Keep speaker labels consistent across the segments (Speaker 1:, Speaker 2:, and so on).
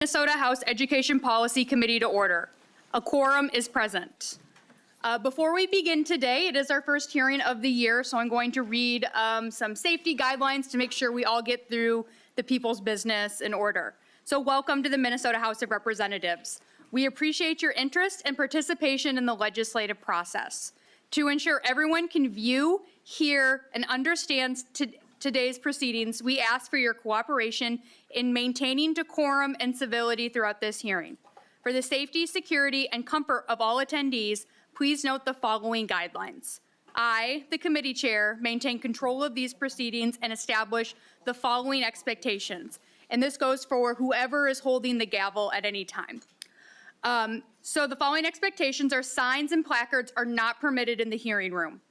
Speaker 1: Minnesota House Education Policy Committee to order. A quorum is present. Before we begin today, it is our first hearing of the year, so I'm going to read some safety guidelines to make sure we all get through the people's business in order. So welcome to the Minnesota House of Representatives. We appreciate your interest and participation in the legislative process. To ensure everyone can view, hear, and understand today's proceedings, we ask for your cooperation in maintaining decorum and civility throughout this hearing. For the safety, security, and comfort of all attendees, please note the following guidelines. I, the committee chair, maintain control of these proceedings and establish the following expectations. And this goes for whoever is holding the gavel at any time. So the following expectations are: signs and placards are not permitted in the hearing room.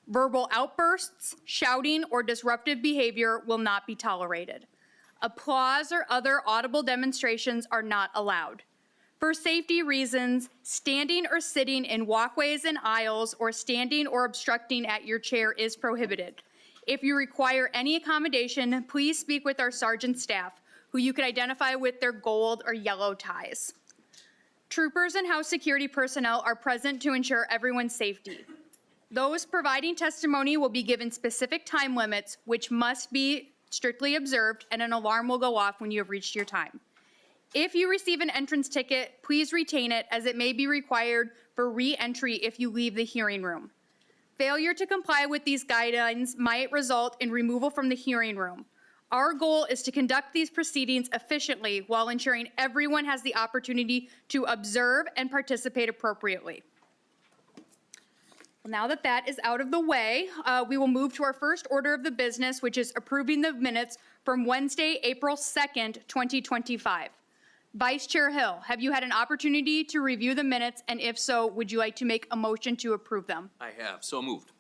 Speaker 1: Verbal outbursts, shouting, or disruptive behavior will not be tolerated. Applause or other audible demonstrations are not allowed. For safety reasons, standing or sitting in walkways and aisles or standing or obstructing at your chair is prohibited. If you require any accommodation, please speak with our sergeant staff, who you can identify with their gold or yellow ties. Troopers and House security personnel are present to ensure everyone's safety. Those providing testimony will be given specific time limits, which must be strictly observed, and an alarm will go off when you have reached your time. If you receive an entrance ticket, please retain it, as it may be required for re-entry if you leave the hearing room. Failure to comply with these guidelines might result in removal from the hearing room. Our goal is to conduct these proceedings efficiently while ensuring everyone has the opportunity to observe and participate appropriately. Well, now that that is out of the way, we will move to our first order of the business, which is approving the minutes from Wednesday, April 2nd, 2025. Vice Chair Hill, have you had an opportunity to review the minutes, and if so, would you like to make a motion to approve them?
Speaker 2: I have, so moved.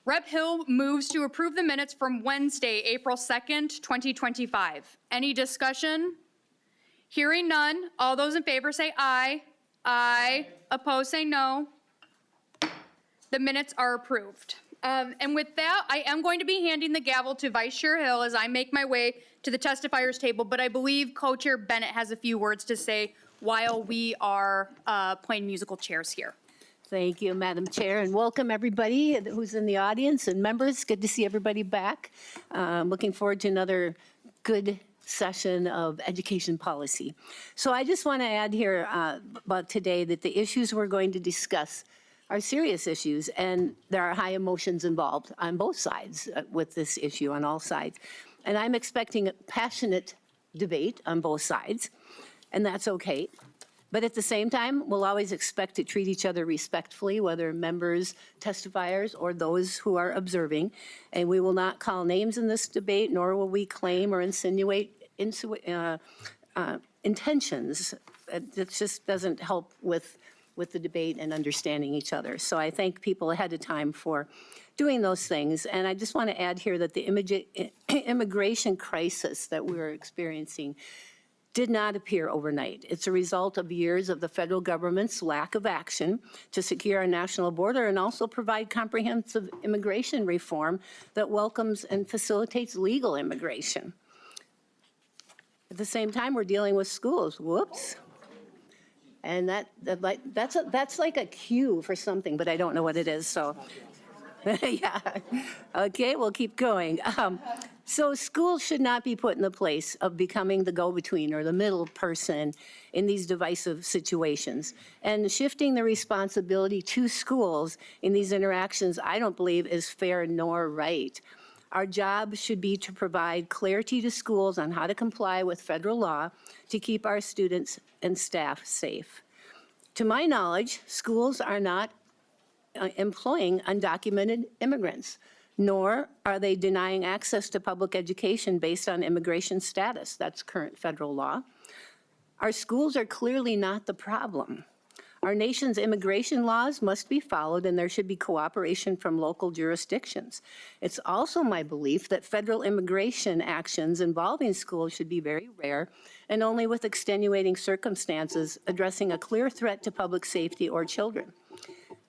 Speaker 1: Rep. Hill moves to approve the minutes from Wednesday, April 2nd, 2025. Any discussion? Hearing none, all those in favor say aye. Aye. Opposed say no. The minutes are approved. And with that, I am going to be handing the gavel to Vice Chair Hill as I make my way to the testifiers table, but I believe Co-Chair Bennett has a few words to say while we are playing musical chairs here.
Speaker 3: Thank you, Madam Chair, and welcome everybody who's in the audience and members. Good to see everybody back. Looking forward to another good session of education policy. So I just want to add here about today that the issues we're going to discuss are serious issues, and there are high emotions involved on both sides with this issue, on all sides. And I'm expecting a passionate debate on both sides, and that's okay. But at the same time, we'll always expect to treat each other respectfully, whether members, testifiers, or those who are observing. And we will not call names in this debate, nor will we claim or insinuate intentions. It just doesn't help with the debate and understanding each other. So I thank people ahead of time for doing those things. And I just want to add here that the immigration crisis that we're experiencing did not appear overnight. It's a result of years of the federal government's lack of action to secure our national border and also provide comprehensive immigration reform that welcomes and facilitates legal immigration. At the same time, we're dealing with schools. Whoops. And that's like a cue for something, but I don't know what it is, so. Yeah, okay, we'll keep going. So schools should not be put in the place of becoming the go-between or the middle person in these divisive situations. And shifting the responsibility to schools in these interactions, I don't believe is fair nor right. Our job should be to provide clarity to schools on how to comply with federal law to keep our students and staff safe. To my knowledge, schools are not employing undocumented immigrants, nor are they denying access to public education based on immigration status. That's current federal law. Our schools are clearly not the problem. Our nation's immigration laws must be followed, and there should be cooperation from local jurisdictions. It's also my belief that federal immigration actions involving schools should be very rare and only with extenuating circumstances addressing a clear threat to public safety or children.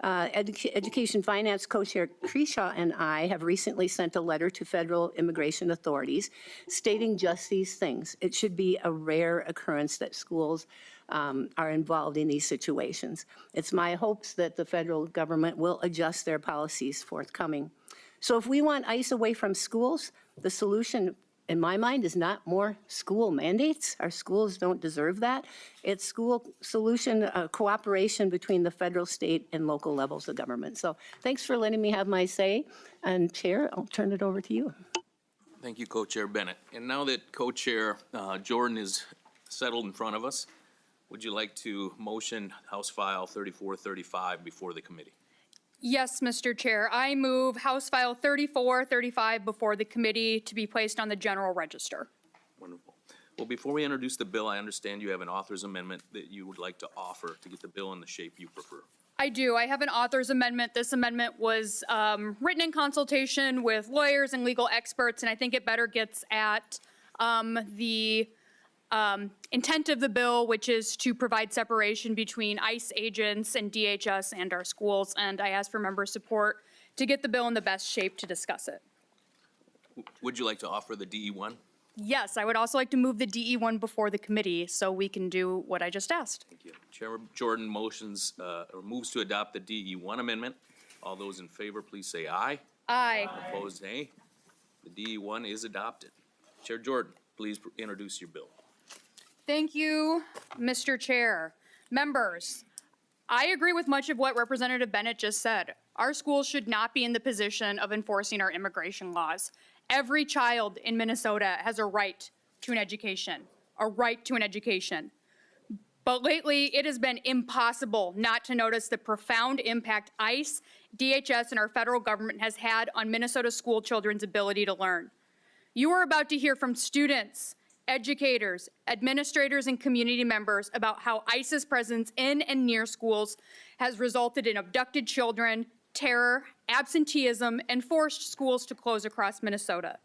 Speaker 3: Education Finance Co-Chair Creshaw and I have recently sent a letter to federal immigration authorities stating just these things. It should be a rare occurrence that schools are involved in these situations. It's my hopes that the federal government will adjust their policies forthcoming. So if we want ICE away from schools, the solution, in my mind, is not more school mandates. Our schools don't deserve that. It's school solution cooperation between the federal, state, and local levels of government. So thanks for letting me have my say. And Chair, I'll turn it over to you.
Speaker 2: Thank you, Co-Chair Bennett. And now that Co-Chair Jordan is settled in front of us, would you like to motion House File 3435 before the committee?
Speaker 1: Yes, Mr. Chair. I move House File 3435 before the committee to be placed on the general register.
Speaker 2: Wonderful. Well, before we introduce the bill, I understand you have an author's amendment that you would like to offer to get the bill in the shape you prefer.
Speaker 1: I do. I have an author's amendment. This amendment was written in consultation with lawyers and legal experts, and I think it better gets at the intent of the bill, which is to provide separation between ICE agents and DHS and our schools. And I ask for member support to get the bill in the best shape to discuss it.
Speaker 2: Would you like to offer the DE1?
Speaker 1: Yes, I would also like to move the DE1 before the committee so we can do what I just asked.
Speaker 2: Thank you. Chair Jordan motions or moves to adopt the DE1 amendment. All those in favor, please say aye.
Speaker 1: Aye.
Speaker 2: Opposed, nay. The DE1 is adopted. Chair Jordan, please introduce your bill.
Speaker 1: Thank you, Mr. Chair. Members, I agree with much of what Representative Bennett just said. Our schools should not be in the position of enforcing our immigration laws. Every child in Minnesota has a right to an education, a right to an education. But lately, it has been impossible not to notice the profound impact ICE, DHS, and our federal government has had on Minnesota school children's ability to learn. You are about to hear from students, educators, administrators, and community members about how ICE's presence in and near schools has resulted in abducted children, terror, absenteeism, and forced schools to close across Minnesota.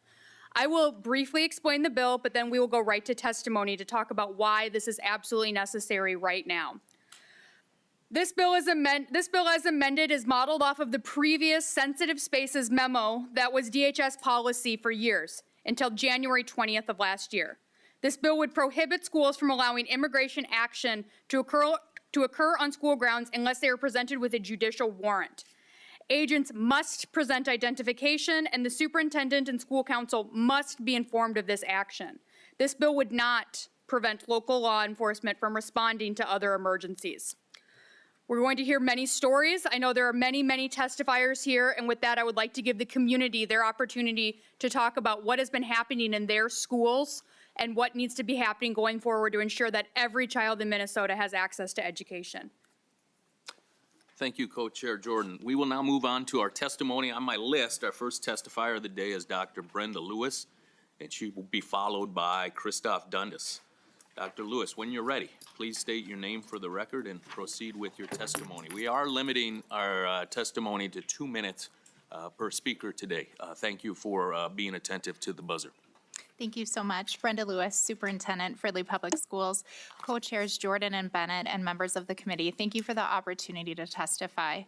Speaker 1: I will briefly explain the bill, but then we will go right to testimony to talk about why this is absolutely necessary right now. This bill as amended is modeled off of the previous Sensitive Spaces memo that was DHS policy for years, until January 20th of last year. This bill would prohibit schools from allowing immigration action to occur on school grounds unless they are presented with a judicial warrant. Agents must present identification, and the superintendent and school council must be informed of this action. This bill would not prevent local law enforcement from responding to other emergencies. We're going to hear many stories. I know there are many, many testifiers here, and with that, I would like to give the community their opportunity to talk about what has been happening in their schools and what needs to be happening going forward to ensure that every child in Minnesota has access to education.
Speaker 2: Thank you, Co-Chair Jordan. We will now move on to our testimony. On my list, our first testifier of the day is Dr. Brenda Lewis, and she will be followed by Christoph Dundas. Dr. Lewis, when you're ready, please state your name for the record and proceed with your testimony. We are limiting our testimony to 2 minutes per speaker today. Thank you for being attentive to the buzzer.
Speaker 4: Thank you so much. Brenda Lewis, Superintendent, Fridley Public Schools, Co-Chairs Jordan and Bennett, and members of the committee. Thank you for the opportunity to testify.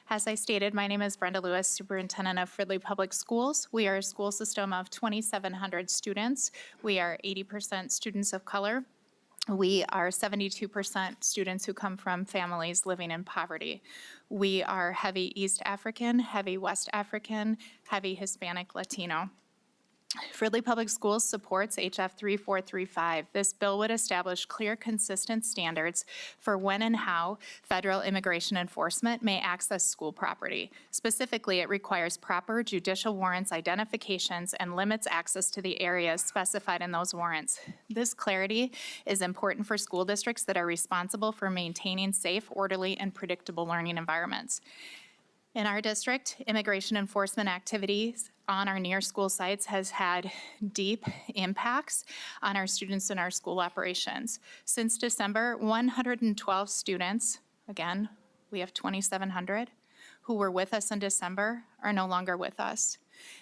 Speaker 4: As I stated, my name is Brenda Lewis, Superintendent of Fridley Public Schools. We are a school system of 2,700 students. We are 80% students of color. We are 72% students who come from families living in poverty. We are heavy East African, heavy West African, heavy Hispanic Latino. Fridley Public Schools supports HF 3435. This bill would establish clear, consistent standards for when and how federal immigration enforcement may access school property. Specifically, it requires proper judicial warrants, identifications, and limits access to the areas specified in those warrants. This clarity is important for school districts that are responsible for maintaining safe, orderly, and predictable learning environments. In our district, immigration enforcement activities on our near school sites has had deep impacts on our students and our school operations. Since December, 112 students, again, we have 2,700, who were with us in December are no longer with us.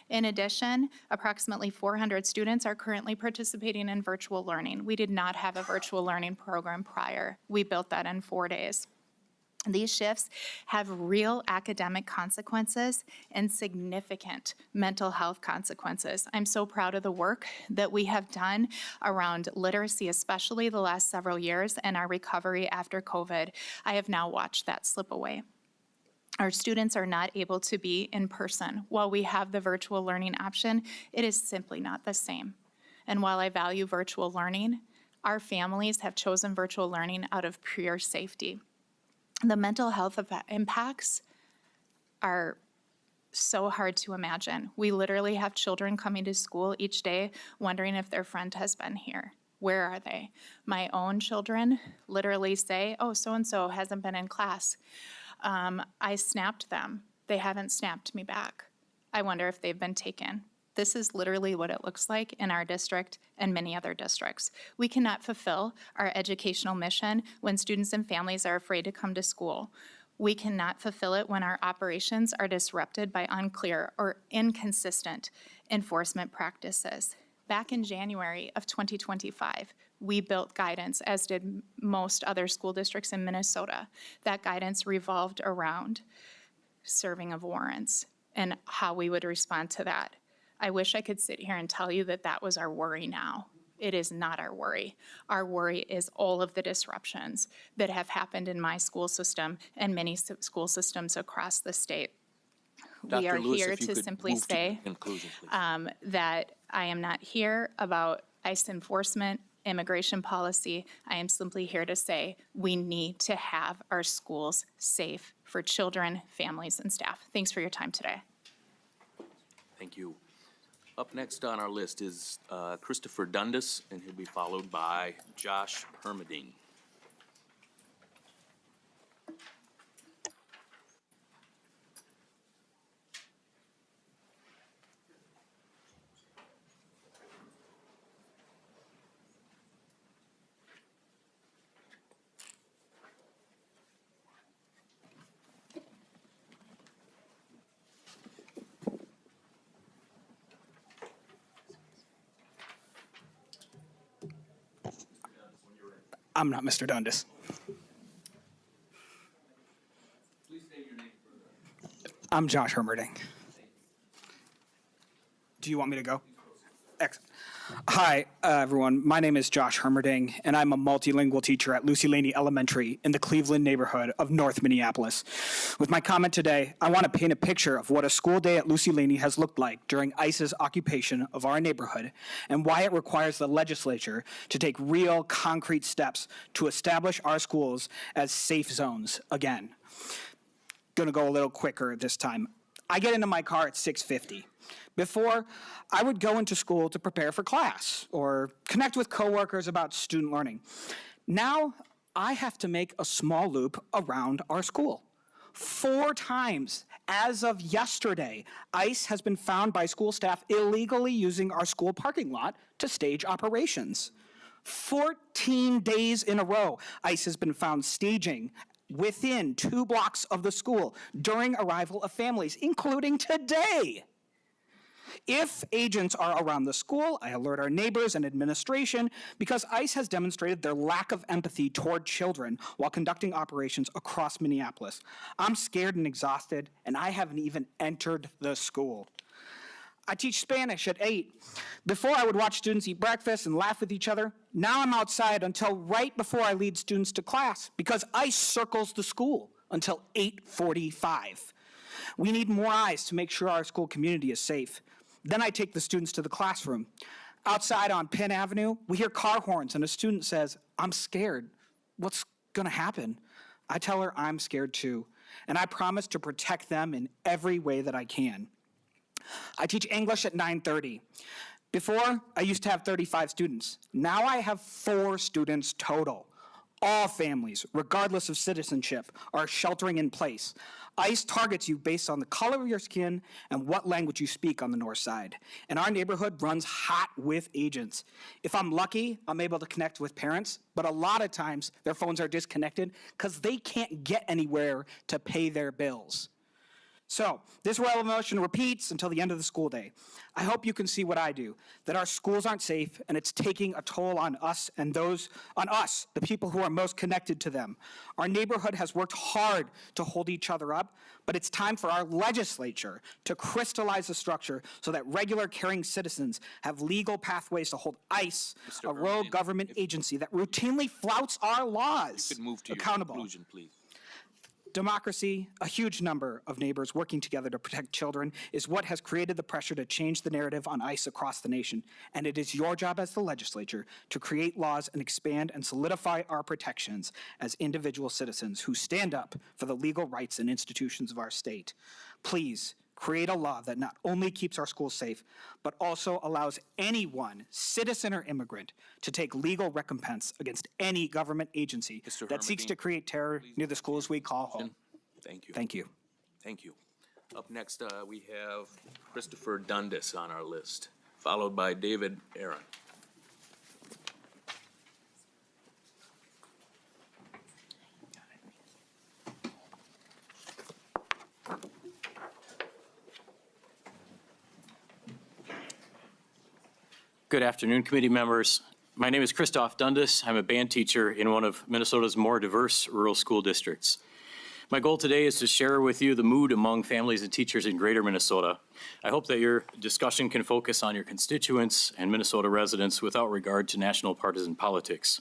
Speaker 4: In addition, approximately 400 students are currently participating in virtual learning. We did not have a virtual learning program prior. We built that in 4 days. These shifts have real academic consequences and significant mental health consequences. I'm so proud of the work that we have done around literacy, especially the last several years, and our recovery after COVID. I have now watched that slip away. Our students are not able to be in person. While we have the virtual learning option, it is simply not the same. And while I value virtual learning, our families have chosen virtual learning out of pure safety. The mental health impacts are so hard to imagine. We literally have children coming to school each day wondering if their friend has been here. Where are they? My own children literally say, oh, so-and-so hasn't been in class. I snapped them. They haven't snapped me back. I wonder if they've been taken. This is literally what it looks like in our district and many other districts. We cannot fulfill our educational mission when students and families are afraid to come to school. We cannot fulfill it when our operations are disrupted by unclear or inconsistent enforcement practices. Back in January of 2025, we built guidance, as did most other school districts in Minnesota. That guidance revolved around serving of warrants and how we would respond to that. I wish I could sit here and tell you that that was our worry now. It is not our worry. Our worry is all of the disruptions that have happened in my school system and many school systems across the state. We are
Speaker 2: Dr. Lewis,
Speaker 4: here
Speaker 2: if you
Speaker 4: to
Speaker 2: could
Speaker 4: simply
Speaker 2: move to
Speaker 4: say
Speaker 2: conclusion, please.
Speaker 4: that I am not here about ICE enforcement, immigration policy. I am simply here to say we need to have our schools safe for children, families, and staff. Thanks for your time today.
Speaker 2: Thank you. Up next on our list is Christopher Dundas, and he'll be followed by Josh Hermeding.
Speaker 5: I'm not Mr. Dundas.
Speaker 2: Please state your name for the...
Speaker 5: I'm Josh Hermerding. Do you want me to go? Excellent. Hi, everyone. My name is Josh Hermerding, and I'm a multilingual teacher at Lucy Laney Elementary in the Cleveland neighborhood of North Minneapolis. With my comment today, I want to paint a picture of what a school day at Lucy Laney has looked like during ICE's occupation of our neighborhood and why it requires the legislature to take real, concrete steps to establish our schools as safe zones again. Gonna go a little quicker this time. I get into my car at 6:50. Before, I would go into school to prepare for class or connect with coworkers about student learning. Now, I have to make a small loop around our school. 4 times as of yesterday, ICE has been found by school staff illegally using our school parking lot to stage operations. 14 days in a row, ICE has been found staging within 2 blocks of the school during arrival of families, including today. If agents are around the school, I alert our neighbors and administration because ICE has demonstrated their lack of empathy toward children while conducting operations across Minneapolis. I'm scared and exhausted, and I haven't even entered the school. I teach Spanish at 8. Before, I would watch students eat breakfast and laugh with each other. Now I'm outside until right before I lead students to class because ICE circles the school until 8:45. We need more eyes to make sure our school community is safe. Then I take the students to the classroom. Outside on Penn Avenue, we hear car horns and a student says, "I'm scared. What's gonna happen?" I tell her I'm scared too, and I promise to protect them in every way that I can. I teach English at 9:30. Before, I used to have 35 students. Now I have 4 students total. All families, regardless of citizenship, are sheltering in place. ICE targets you based on the color of your skin and what language you speak on the north side. And our neighborhood runs hot with agents. If I'm lucky, I'm able to connect with parents, but a lot of times their phones are disconnected because they can't get anywhere to pay their bills. So this royal motion repeats until the end of the school day. I hope you can see what I do, that our schools aren't safe and it's taking a toll on us and the people who are most connected to them. Our neighborhood has worked hard to hold each other up, but it's time for our legislature to crystallize the structure so that regular caring citizens have legal pathways to hold ICE, a rogue
Speaker 2: Herman,
Speaker 5: government agency that routinely flouts our laws,
Speaker 2: Could move to your
Speaker 5: accountable.
Speaker 2: conclusion, please.
Speaker 5: Democracy, a huge number of neighbors working together to protect children, is what has created the pressure to change the narrative on ICE across the nation. And it is your job as the legislature to create laws and expand and solidify our protections as individual citizens who stand up for the legal rights and institutions of our state. Please create a law that not only keeps our schools safe, but also allows anyone, citizen or immigrant, to take legal recompense against any government agency
Speaker 2: Mr.
Speaker 5: that seeks
Speaker 2: Hermadine,
Speaker 5: to create terror near the schools we call home.
Speaker 2: Thank you.
Speaker 5: Thank you.
Speaker 2: Thank you. Up next, we have Christopher Dundas on our list, followed by David Aaron.
Speaker 6: Good afternoon, committee members. My name is Christoph Dundas. I'm a band teacher in one of Minnesota's more diverse rural school districts. My goal today is to share with you the mood among families and teachers in greater Minnesota. I hope that your discussion can focus on your constituents and Minnesota residents without regard to national partisan politics.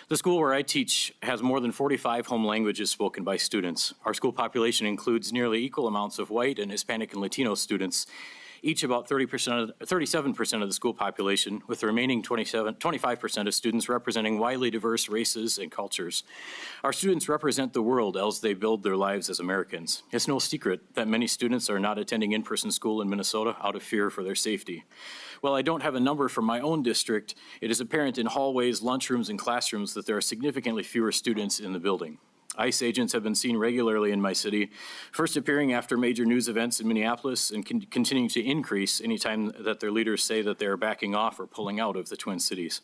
Speaker 6: The school where I teach has more than 45 home languages spoken by students. Our school population includes nearly equal amounts of white and Hispanic and Latino students, each about 37% of the school population, with the remaining 25% of students representing widely diverse races and cultures. Our students represent the world as they build their lives as Americans. It's no secret that many students are not attending in-person school in Minnesota out of fear for their safety. While I don't have a number from my own district, it is apparent in hallways, lunchrooms, and classrooms that there are significantly fewer students in the building. ICE agents have been seen regularly in my city, first appearing after major news events in Minneapolis and continuing to increase anytime that their leaders say that they are backing off or pulling out of the Twin Cities.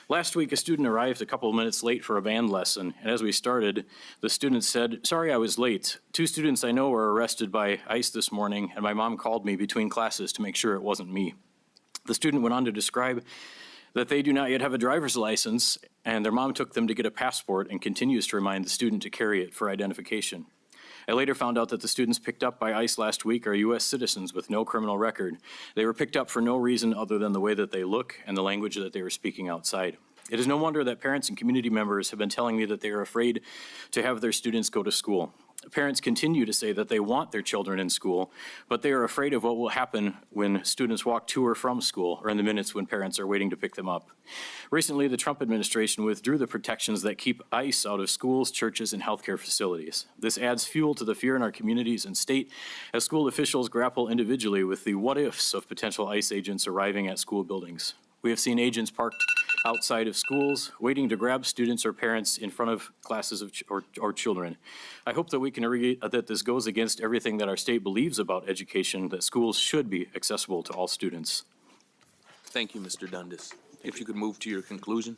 Speaker 6: Last week, a student arrived a couple of minutes late for a band lesson, and as we started, the student said, "Sorry I was late. 2 students I know were arrested by ICE this morning, and my mom called me between classes to make sure it wasn't me." The student went on to describe that they do not yet have a driver's license, and their mom took them to get a passport and continues to remind the student to carry it for identification. I later found out that the students picked up by ICE last week are U.S. citizens with no criminal record. They were picked up for no reason other than the way that they look and the language that they were speaking outside. It is no wonder that parents and community members have been telling me that they are afraid to have their students go to school. Parents continue to say that they want their children in school, but they are afraid of what will happen when students walk to or from school or in the minutes when parents are waiting to pick them up. Recently, the Trump administration withdrew the protections that keep ICE out of schools, churches, and healthcare facilities. This adds fuel to the fear in our communities and state as school officials grapple individually with the what-ifs of potential ICE agents arriving at school buildings. We have seen agents parked outside of schools, waiting to grab students or parents in front of classes or children. I hope that we can agree that this goes against everything that our state believes about education, that schools should be accessible to all students.
Speaker 2: Thank you, Mr. Dundas. If you could move to your conclusion.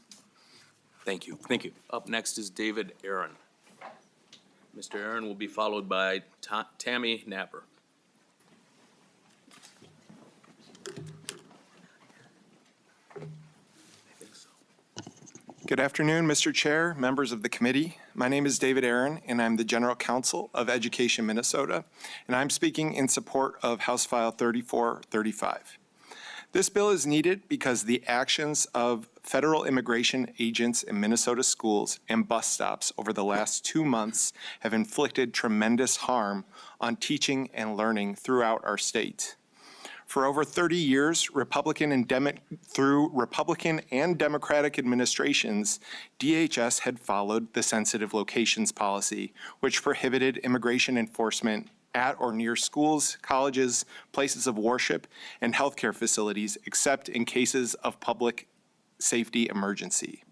Speaker 2: Thank you.
Speaker 6: Thank you.
Speaker 2: Up next is David Aaron. Mr. Aaron will be followed by Tammy Napper.
Speaker 7: Good afternoon, Mr. Chair, members of the committee. My name is David Aaron, and I'm the General Counsel of Education Minnesota, and I'm speaking in support of House File 3435. This bill is needed because the actions of federal immigration agents in Minnesota schools and bus stops over the last 2 months have inflicted tremendous harm on teaching and learning throughout our state. For over 30 years, through Republican and Democratic administrations, DHS had followed the sensitive locations policy, which prohibited immigration enforcement at or near schools, colleges, places of worship, and healthcare facilities, except in cases of public safety emergency.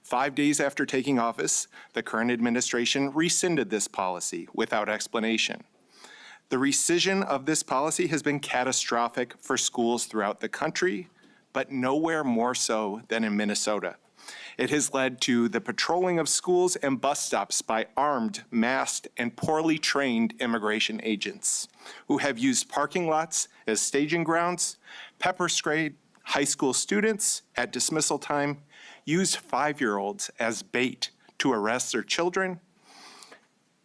Speaker 7: 5 days after taking office, the current administration rescinded this policy without explanation. The rescission of this policy has been catastrophic for schools throughout the country, but nowhere more so than in Minnesota. It has led to the patrolling of schools and bus stops by armed, masked, and poorly trained immigration agents who have used parking lots as staging grounds, pepper sprayed high school students at dismissal time, used 5-year-olds as bait to arrest their children,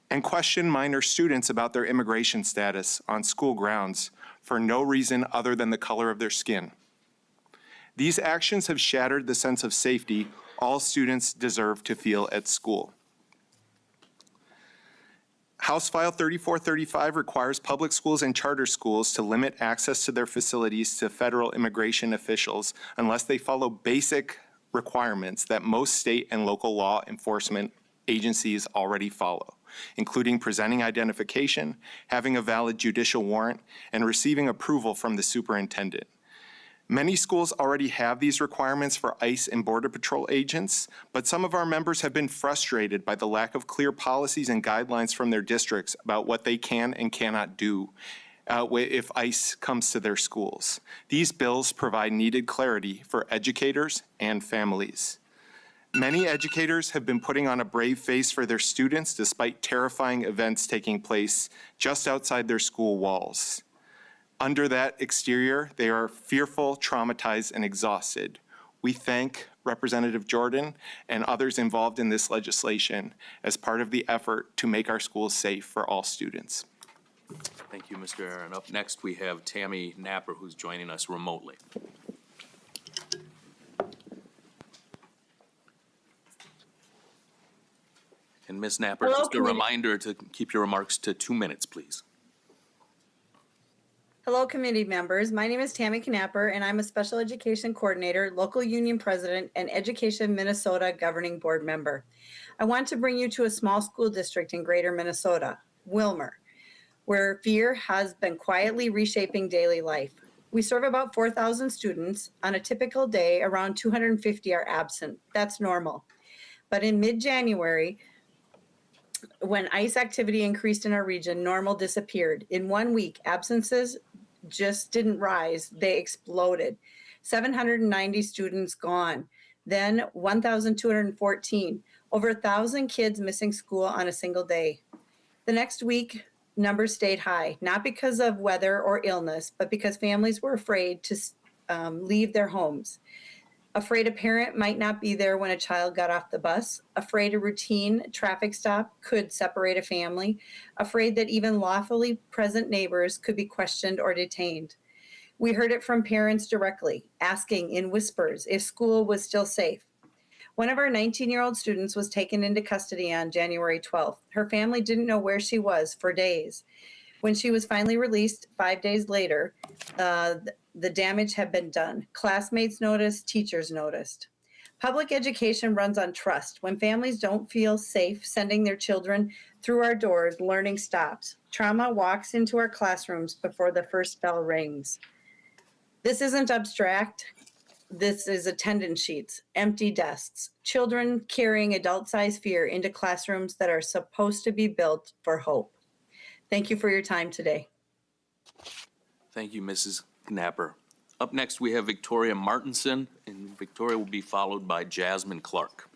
Speaker 7: and questioned minor students about their immigration status on school grounds for no reason other than the color of their skin. These actions have shattered the sense of safety all students deserve to feel at school. House File 3435 requires public schools and charter schools to limit access to their facilities to federal immigration officials unless they follow basic requirements that most state and local law enforcement agencies already follow, including presenting identification, having a valid judicial warrant, and receiving approval from the superintendent. Many schools already have these requirements for ICE and Border Patrol agents, but some of our members have been frustrated by the lack of clear policies and guidelines from their districts about what they can and cannot do if ICE comes to their schools. These bills provide needed clarity for educators and families. Many educators have been putting on a brave face for their students despite terrifying events taking place just outside their school walls. Under that exterior, they are fearful, traumatized, and exhausted. We thank Representative Jordan and others involved in this legislation as part of the effort to make our schools safe for all students.
Speaker 2: Thank you, Mr. Aaron. Up next, we have Tammy Napper, who's joining us remotely. And Ms. Napper,
Speaker 8: Hello,
Speaker 2: just a
Speaker 8: committee.
Speaker 2: reminder to keep your remarks to 2 minutes, please.
Speaker 8: Hello, committee members. My name is Tammy Knapper, and I'm a special education coordinator, local union president, and Education Minnesota governing board member. I want to bring you to a small school district in greater Minnesota, Wilmer, where fear has been quietly reshaping daily life. We serve about 4,000 students. On a typical day, around 250 are absent. That's normal. But in mid-January, when ICE activity increased in our region, normal disappeared. In 1 week, absences just didn't rise, they exploded. 790 students gone, then 1,214, over 1,000 kids missing school on a single day. The next week, numbers stayed high, not because of weather or illness, but because families were afraid to leave their homes. Afraid a parent might not be there when a child got off the bus, afraid a routine traffic stop could separate a family, afraid that even lawfully present neighbors could be questioned or detained. We heard it from parents directly, asking in whispers if school was still safe. One of our 19-year-old students was taken into custody on January 12th. Her family didn't know where she was for days. When she was finally released 5 days later, the damage had been done. Classmates noticed, teachers noticed. Public education runs on trust. When families don't feel safe sending their children through our doors, learning stops. Trauma walks into our classrooms before the first bell rings. This isn't abstract. This is attendance sheets, empty desks, children carrying adult-sized fear into classrooms that are supposed to be built for hope. Thank you for your time today.
Speaker 2: Thank you, Mrs. Knapper. Up next, we have Victoria Martinson, and Victoria will be followed by Jasmine Clark.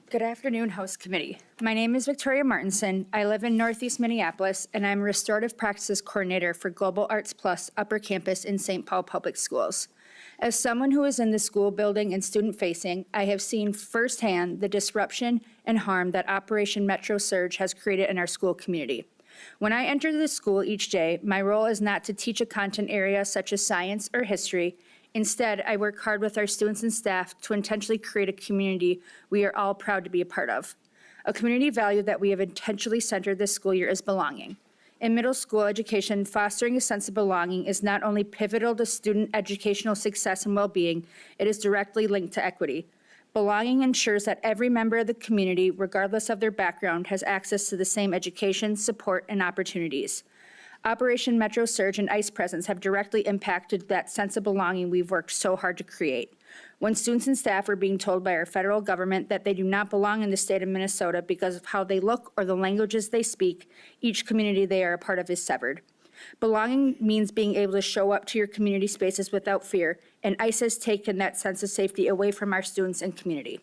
Speaker 9: Good afternoon, House Committee. My name is Victoria Martinson. I live in Northeast Minneapolis, and I'm Restorative Practices Coordinator for Global Arts Plus Upper Campus in St. Paul Public Schools. As someone who is in the school building and student-facing, I have seen firsthand the disruption and harm that Operation Metro Surge has created in our school community. When I enter the school each day, my role is not to teach a content area such as science or history. Instead, I work hard with our students and staff to intentionally create a community we are all proud to be a part of. A community value that we have intentionally centered this school year is belonging. In middle school education, fostering a sense of belonging is not only pivotal to student educational success and well-being, it is directly linked to equity. Belonging ensures that every member of the community, regardless of their background, has access to the same education, support, and opportunities. Operation Metro Surge and ICE presence have directly impacted that sense of belonging we've worked so hard to create. When students and staff are being told by our federal government that they do not belong in the state of Minnesota because of how they look or the languages they speak, each community they are a part of is severed. Belonging means being able to show up to your community spaces without fear, and ICE has taken that sense of safety away from our students and community.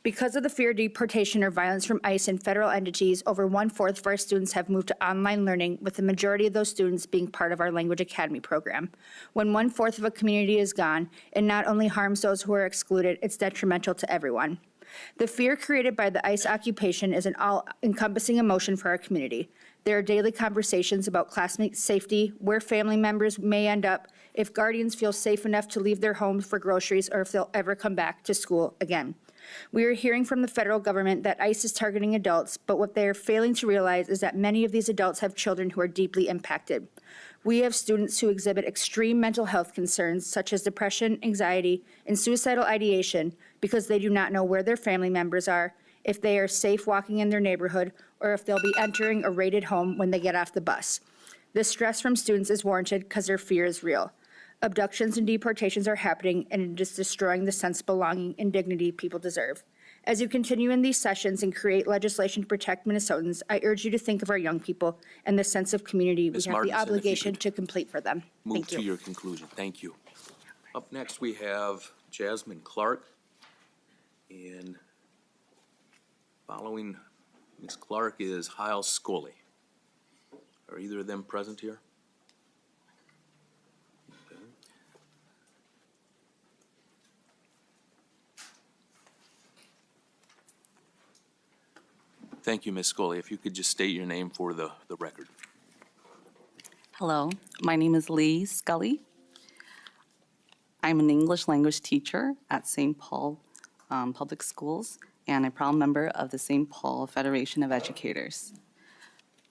Speaker 9: Because of the fear of deportation or violence from ICE and federal entities, over 1/4 of our students have moved to online learning, with the majority of those students being part of our Language Academy program. When 1/4 of a community is gone, it not only harms those who are excluded, it's detrimental to everyone. The fear created by the ICE occupation is an all-encompassing emotion for our community. There are daily conversations about classmate safety, where family members may end up, if guardians feel safe enough to leave their homes for groceries, or if they'll ever come back to school again. We are hearing from the federal government that ICE is targeting adults, but what they are failing to realize is that many of these adults have children who are deeply impacted. We have students who exhibit extreme mental health concerns such as depression, anxiety, and suicidal ideation because they do not know where their family members are, if they are safe walking in their neighborhood, or if they'll be entering a raided home when they get off the bus. This stress from students is warranted because their fear is real. Abductions and deportations are happening, and it is destroying the sense of belonging and dignity people deserve. As you continue in these sessions and create legislation to protect Minnesotans, I urge you to think of our young people and the sense of community we
Speaker 2: Ms.
Speaker 9: have
Speaker 2: Martinson,
Speaker 9: the
Speaker 2: if you
Speaker 9: obligation
Speaker 2: could
Speaker 9: to complete for them.
Speaker 2: Move
Speaker 9: Thank
Speaker 2: to
Speaker 9: you.
Speaker 2: your conclusion. Thank you. Up next, we have Jasmine Clark. And following Ms. Clark is Hyle Scully. Are either of them present here? Okay. Thank you, Ms. Scully. If you could just state your name for the record.
Speaker 10: Hello, my name is Lee Scully. I'm an English language teacher at St. Paul Public Schools and a proud member of the St. Paul Federation of Educators.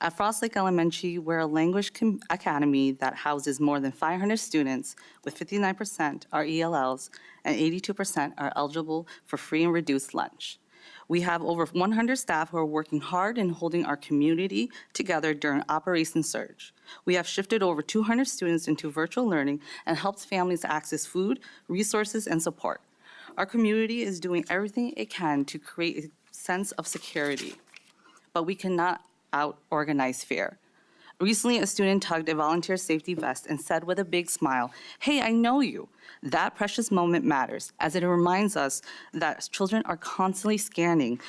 Speaker 10: At Frost Lake Elementary, we're a language academy that houses more than 500 students, with 59% are ELLs and 82% are eligible for free and reduced lunch. We have over 100 staff who are working hard in holding our community together during Operation Surge. We have shifted over 200 students into virtual learning and helped families access food, resources, and support. Our community is doing everything it can to create a sense of security, but we cannot out-organize fear. Recently, a student tugged a volunteer safety vest and said with a big smile, "Hey, I know you." That precious moment matters, as it reminds us that children are constantly scanning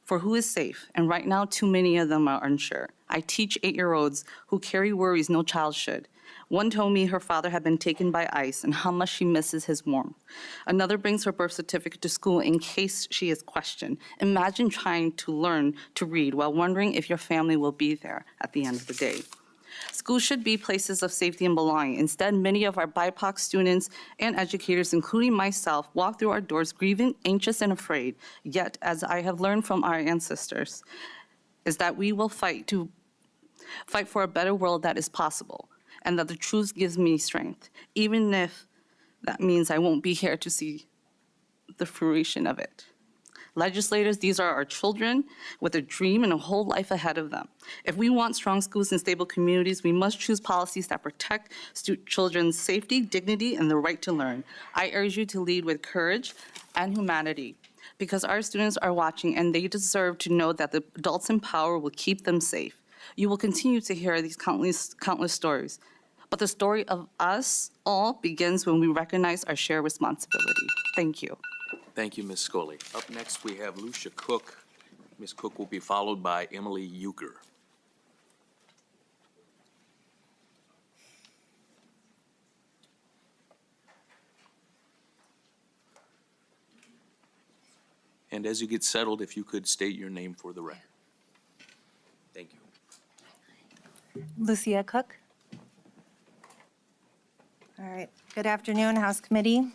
Speaker 10: for who is safe, and right now, too many of them are unsure. I teach 8-year-olds who carry worries no child should. One told me her father had been taken by ICE and how much she misses his warmth. Another brings her birth certificate to school in case she is questioned. Imagine trying to learn to read while wondering if your family will be there at the end of the day. Schools should be places of safety and belonging. Instead, many of our BIPOC students and educators, including myself, walk through our doors grieving, anxious, and afraid. Yet, as I have learned from our ancestors, is that we will fight for a better world that is possible, and that the truth gives me strength, even if that means I won't be here to see the fruition of it. Legislators, these are our children with a dream and a whole life ahead of them. If we want strong schools and stable communities, we must choose policies that protect children's safety, dignity, and the right to learn. I urge you to lead with courage and humanity, because our students are watching and they deserve to know that the adults in power will keep them safe. You will continue to hear these countless stories, but the story of us all begins when we recognize our shared responsibility. Thank you.
Speaker 2: Thank you, Ms. Scully. Up next, we have Lucia Cook. Ms. Cook will be followed by Emily Euchre. And as you get settled, if you could state your name for the record. Thank you.
Speaker 11: Lucia Cook. All right. Good afternoon, House Committee.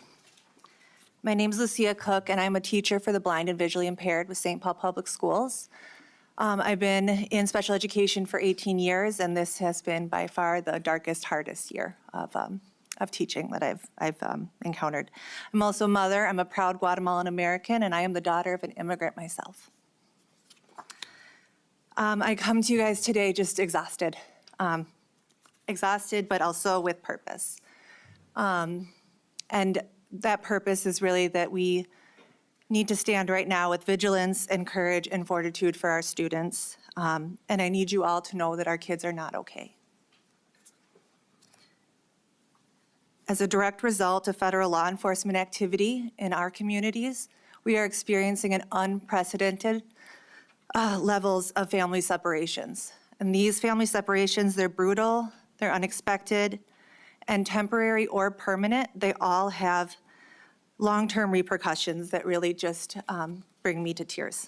Speaker 11: My name is Lucia Cook, and I'm a teacher for the blind and visually impaired with St. Paul Public Schools. I've been in special education for 18 years, and this has been by far the darkest, hardest year of teaching that I've encountered. I'm also a mother. I'm a proud Guatemalan American, and I am the daughter of an immigrant myself. I come to you guys today just exhausted. Exhausted, but also with purpose. And that purpose is really that we need to stand right now with vigilance and courage and fortitude for our students. And I need you all to know that our kids are not okay. As a direct result of federal law enforcement activity in our communities, we are experiencing an unprecedented levels of family separations. And these family separations, they're brutal, they're unexpected, and temporary or permanent. They all have long-term repercussions that really just bring me to tears.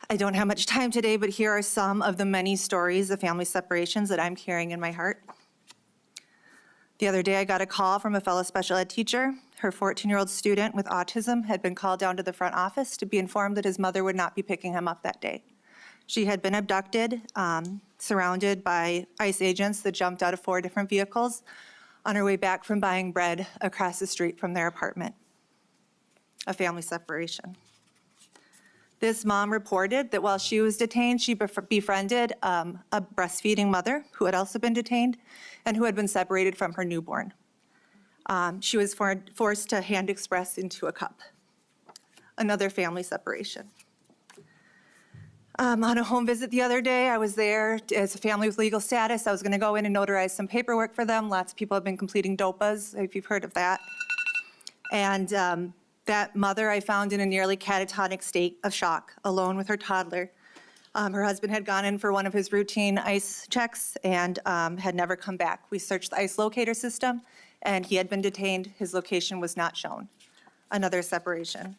Speaker 11: I don't have much time today, but here are some of the many stories of family separations that I'm carrying in my heart. The other day, I got a call from a fellow special ed teacher. Her 14-year-old student with autism had been called down to the front office to be informed that his mother would not be picking him up that day. She had been abducted, surrounded by ICE agents that jumped out of 4 different vehicles on her way back from buying bread across the street from their apartment. A family separation. This mom reported that while she was detained, she befriended a breastfeeding mother who had also been detained and who had been separated from her newborn. She was forced to hand express into a cup. Another family separation. On a home visit the other day, I was there as a family with legal status. I was going to go in and notarize some paperwork for them. Lots of people have been completing DOPAs, if you've heard of that. And that mother I found in a nearly catatonic state of shock, alone with her toddler. Her husband had gone in for one of his routine ICE checks and had never come back. We searched the ICE locator system, and he had been detained. His location was not shown. Another separation.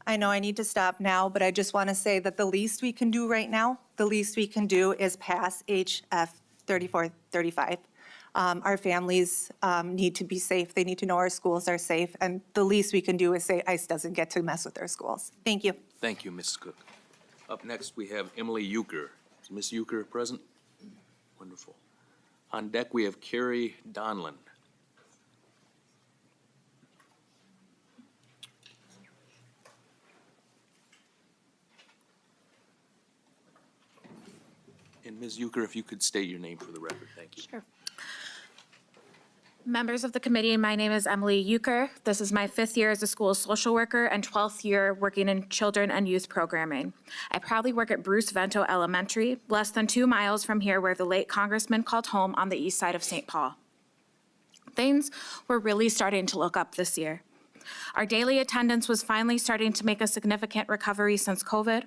Speaker 11: I know I need to stop now, but I just want to say that the least we can do right now, the least we can do is pass HF 3435. Our families need to be safe. They need to know our schools are safe. And the least we can do is say ICE doesn't get to mess with their schools. Thank you.
Speaker 2: Thank you, Mrs. Cook. Up next, we have Emily Euchre. Is Ms. Euchre present? Wonderful. On deck, we have Carrie Donlin. And Ms. Euchre, if you could state your name for the record, thank you.
Speaker 12: Sure. Members of the committee, my name is Emily Euchre. This is my 5th year as a school social worker and 12th year working in children and youth programming. I proudly work at Bruce Vento Elementary, less than 2 miles from here where the late congressman called home on the east side of St. Paul. Things were really starting to look up this year. Our daily attendance was finally starting to make a significant recovery since COVID.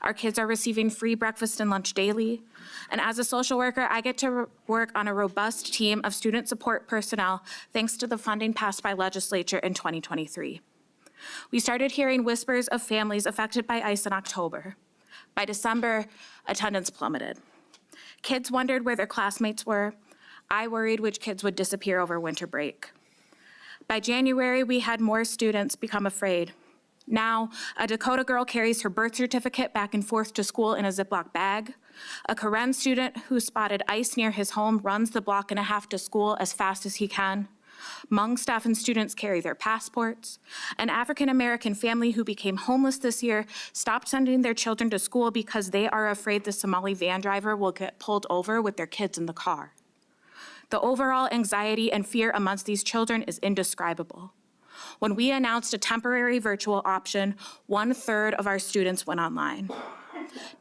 Speaker 12: Our kids are receiving free breakfast and lunch daily. And as a social worker, I get to work on a robust team of student support personnel thanks to the funding passed by legislature in 2023. We started hearing whispers of families affected by ICE in October. By December, attendance plummeted. Kids wondered where their classmates were. I worried which kids would disappear over winter break. By January, we had more students become afraid. Now, a Dakota girl carries her birth certificate back and forth to school in a Ziploc bag. A Karen student who spotted ICE near his home runs the block and a half to school as fast as he can. Hmong staff and students carry their passports. An African-American family who became homeless this year stopped sending their children to school because they are afraid the Somali van driver will get pulled over with their kids in the car. The overall anxiety and fear amongst these children is indescribable. When we announced a temporary virtual option, 1/3 of our students went online.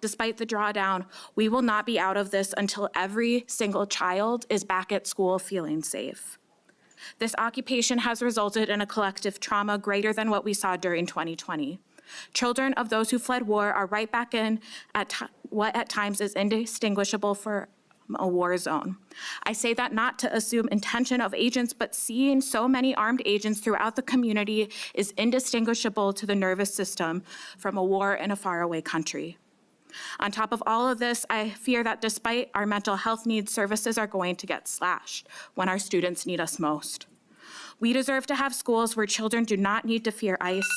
Speaker 12: Despite the drawdown, we will not be out of this until every single child is back at school feeling safe. This occupation has resulted in a collective trauma greater than what we saw during 2020. Children of those who fled war are right back in at what at times is indistinguishable from a war zone. I say that not to assume intention of agents, but seeing so many armed agents throughout the community is indistinguishable to the nervous system from a war in a faraway country. On top of all of this, I fear that despite our mental health needs, services are going to get slashed when our students need us most. We deserve to have schools where children do not need to fear ICE.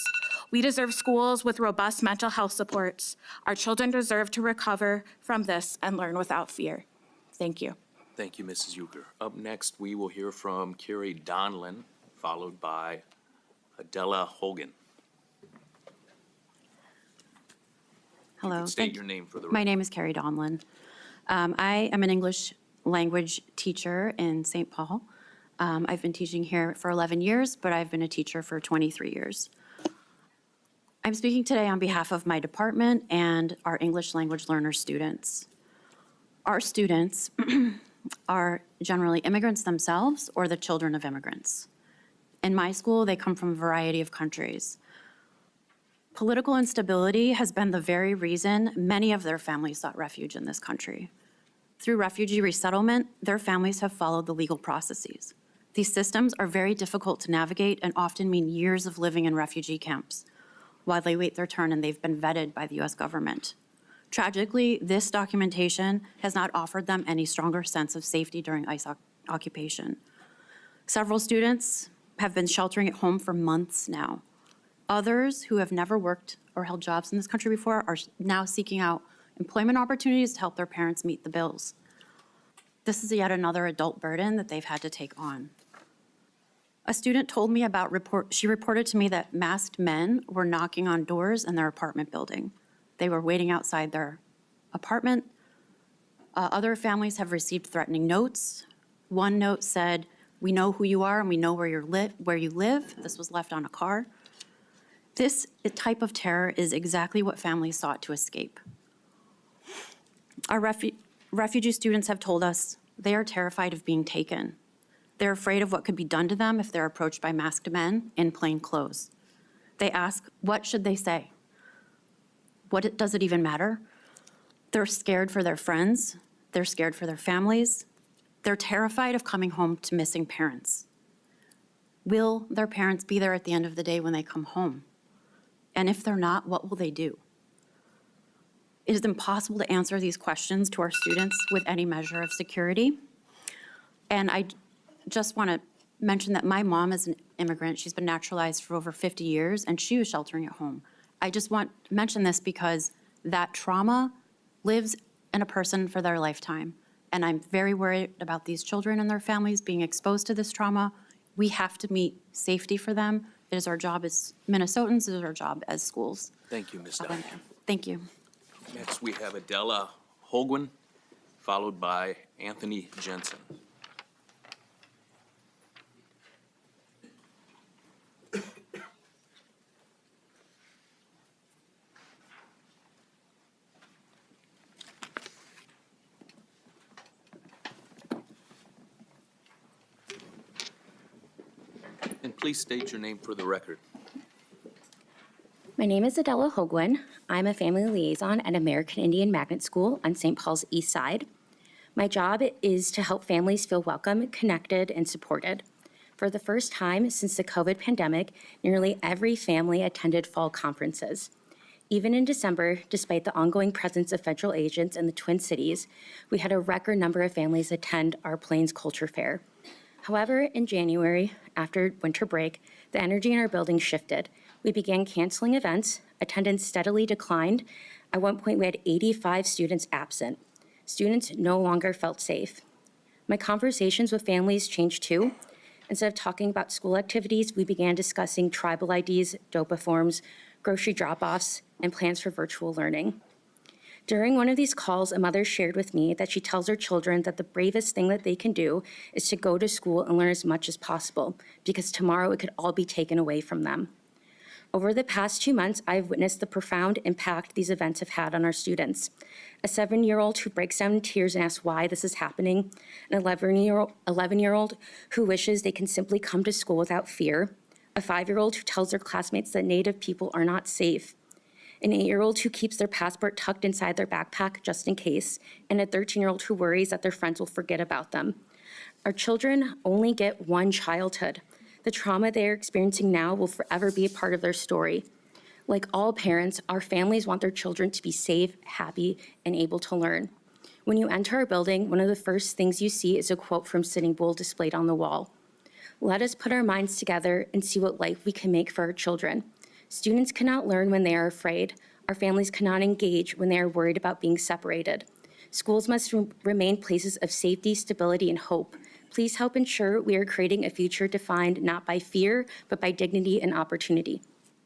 Speaker 12: We deserve schools with robust mental health supports. Our children deserve to recover from this and learn without fear. Thank you.
Speaker 2: Thank you, Mrs. Euchre. Up next, we will hear from Carrie Donlin, followed by Adela Hogan.
Speaker 13: Hello.
Speaker 2: You can state your name for the record.
Speaker 13: My name is Carrie Donlin. I am an English language teacher in St. Paul. I've been teaching here for 11 years, but I've been a teacher for 23 years. I'm speaking today on behalf of my department and our English language learner students. Our students are generally immigrants themselves or the children of immigrants. In my school, they come from a variety of countries. Political instability has been the very reason many of their families sought refuge in this country. Through refugee resettlement, their families have followed the legal processes. These systems are very difficult to navigate and often mean years of living in refugee camps while they wait their turn and they've been vetted by the US government. Tragically, this documentation has not offered them any stronger sense of safety during ICE occupation. Several students have been sheltering at home for months now. Others who have never worked or held jobs in this country before are now seeking out employment opportunities to help their parents meet the bills. This is yet another adult burden that they've had to take on. A student told me about she reported to me that masked men were knocking on doors in their apartment building. They were waiting outside their apartment. Other families have received threatening notes. One note said, "We know who you are and we know where you live." This was left on a car. This type of terror is exactly what families sought to escape. Our refugee students have told us they are terrified of being taken. They're afraid of what could be done to them if they're approached by masked men in plain clothes. They ask, what should they say? Does it even matter? They're scared for their friends. They're scared for their families. They're terrified of coming home to missing parents. Will their parents be there at the end of the day when they come home? And if they're not, what will they do? It is impossible to answer these questions to our students with any measure of security. And I just want to mention that my mom is an immigrant. She's been naturalized for over 50 years, and she was sheltering at home. I just want to mention this because that trauma lives in a person for their lifetime. And I'm very worried about these children and their families being exposed to this trauma. We have to meet safety for them. It is our job as Minnesotans, it is our job as schools.
Speaker 2: Thank you, Ms. Dunn.
Speaker 13: Thank you.
Speaker 2: Next, we have Adela Holguin, followed by Anthony Jensen. And please state your name for the record.
Speaker 14: My name is Adela Hogwin. I'm a family liaison at American Indian Magnet School on St. Paul's East Side. My job is to help families feel welcome, connected, and supported. For the first time since the COVID pandemic, nearly every family attended fall conferences. Even in December, despite the ongoing presence of federal agents in the Twin Cities, we had a record number of families attend our Plains Culture Fair. However, in January, after winter break, the energy in our building shifted. We began canceling events, attendance steadily declined. At one point, we had 85 students absent. Students no longer felt safe. My conversations with families changed too. Instead of talking about school activities, we began discussing tribal IDs, DOPA forms, grocery drop-offs, and plans for virtual learning. During one of these calls, a mother shared with me that she tells her children that the bravest thing that they can do is to go to school and learn as much as possible, because tomorrow it could all be taken away from them. Over the past 2 months, I've witnessed the profound impact these events have had on our students. A 7-year-old who breaks down in tears and asks why this is happening, an 11-year-old who wishes they can simply come to school without fear, a 5-year-old who tells their classmates that Native people are not safe, an 8-year-old who keeps their passport tucked inside their backpack just in case, and a 13-year-old who worries that their friends will forget about them. Our children only get one childhood. The trauma they are experiencing now will forever be a part of their story. Like all parents, our families want their children to be safe, happy, and able to learn. When you enter our building, one of the first things you see is a quote from Sitting Bull displayed on the wall. Let us put our minds together and see what life we can make for our children. Students cannot learn when they are afraid. Our families cannot engage when they are worried about being separated. Schools must remain places of safety, stability, and hope. Please help ensure we are creating a future defined not by fear, but by dignity and opportunity.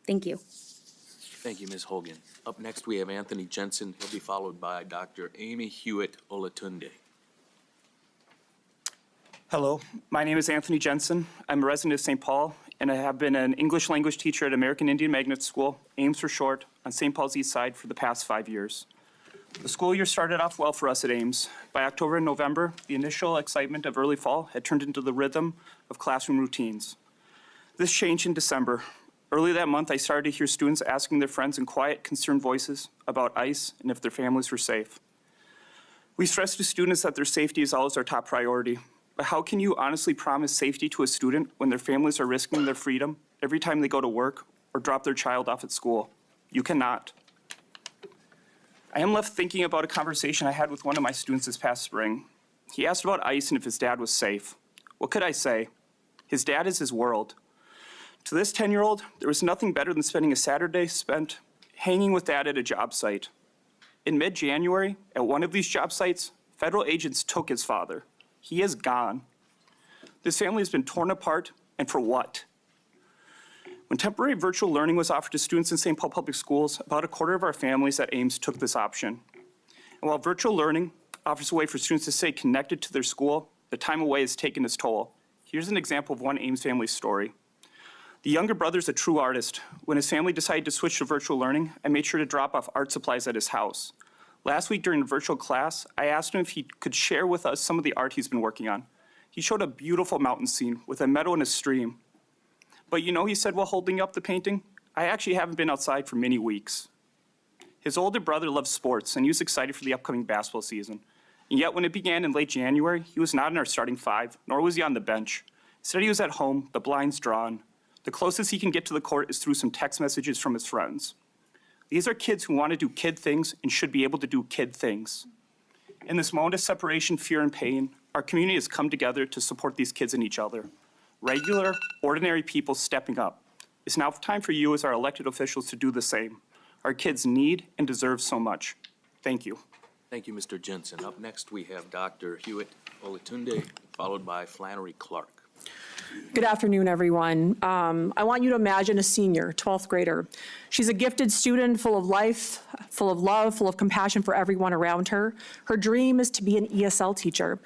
Speaker 14: Thank you.
Speaker 2: Thank you, Ms. Hogan. Up next, we have Anthony Jensen. He'll be followed by Dr. Amy Hewitt Olatunde.
Speaker 5: Hello, my name is Anthony Jensen. I'm a resident of St. Paul, and I have been an English language teacher at American Indian Magnet School, Ames for short, on St. Paul's East Side for the past 5 years. The school year started off well for us at Ames. By October and November, the initial excitement of early fall had turned into the rhythm of classroom routines. This changed in December. Early that month, I started to hear students asking their friends in quiet, concerned voices about ICE and if their families were safe. We stress to students that their safety is always our top priority. But how can you honestly promise safety to a student when their families are risking their freedom every time they go to work or drop their child off at school? You cannot. I am left thinking about a conversation I had with one of my students this past spring. He asked about ICE and if his dad was safe. What could I say? His dad is his world. To this 10-year-old, there was nothing better than spending a Saturday spent hanging with dad at a job site. In mid-January, at one of these job sites, federal agents took his father. He is gone. This family has been torn apart, and for what? When temporary virtual learning was offered to students in St. Paul Public Schools, about a quarter of our families at Ames took this option. And while virtual learning offers a way for students to stay connected to their school, the time away has taken its toll. Here's an example of one Ames family story. The younger brother's a true artist. When his family decided to switch to virtual learning, I made sure to drop off art supplies at his house. Last week during a virtual class, I asked him if he could share with us some of the art he's been working on. He showed a beautiful mountain scene with a meadow and a stream. But you know, he said while holding up the painting, I actually haven't been outside for many weeks. His older brother loves sports, and he was excited for the upcoming basketball season. And yet when it began in late January, he was not in our starting five, nor was he on the bench. Instead, he was at home, the blinds drawn. The closest he can get to the court is through some text messages from his friends. These are kids who want to do kid things and should be able to do kid things. In this moment of separation, fear, and pain, our community has come together to support these kids and each other. Regular, ordinary people stepping up. It's now time for you as our elected officials to do the same. Our kids need and deserve so much. Thank you.
Speaker 2: Thank you, Mr. Jensen. Up next, we have Dr. Hewitt Olatunde, followed by Flannery Clark.
Speaker 15: Good afternoon, everyone. I want you to imagine a senior, 12th grader. She's a gifted student full of life, full of love, full of compassion for everyone around her. Her dream is to be an ESL teacher.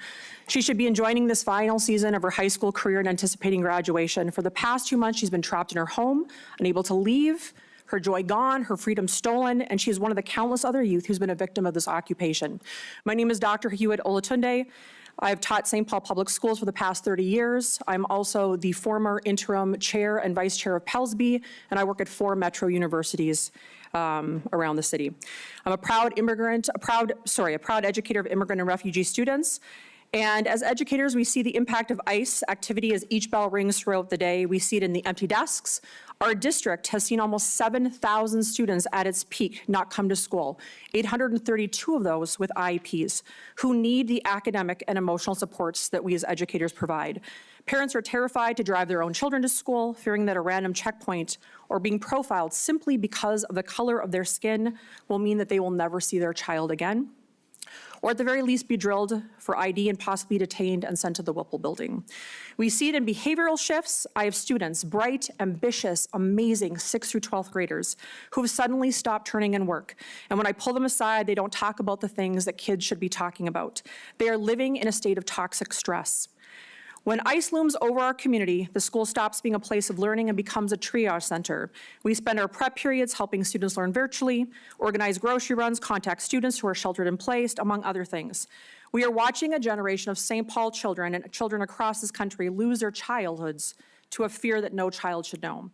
Speaker 15: She should be enjoying this final season of her high school career and anticipating graduation. For the past 2 months, she's been trapped in her home, unable to leave, her joy gone, her freedom stolen, and she is one of the countless other youth who's been a victim of this occupation. My name is Dr. Hewitt Olatunde. I've taught St. Paul Public Schools for the past 30 years. I'm also the former interim chair and vice chair of Pellsby, and I work at 4 metro universities around the city. I'm a proud educator of immigrant and refugee students. And as educators, we see the impact of ICE activity as each bell rings throughout the day. We see it in the empty desks. Our district has seen almost 7,000 students at its peak not come to school, 832 of those with IEPs, who need the academic and emotional supports that we as educators provide. Parents are terrified to drive their own children to school, fearing that a random checkpoint or being profiled simply because of the color of their skin will mean that they will never see their child again, or at the very least be drilled for ID and possibly detained and sent to the Whipple building. We see it in behavioral shifts. I have students, bright, ambitious, amazing 6th through 12th graders who have suddenly stopped turning in work. And when I pull them aside, they don't talk about the things that kids should be talking about. They are living in a state of toxic stress. When ICE looms over our community, the school stops being a place of learning and becomes a triage center. We spend our prep periods helping students learn virtually, organize grocery runs, contact students who are sheltered in place, among other things. We are watching a generation of St. Paul children and children across this country lose their childhoods to a fear that no child should know.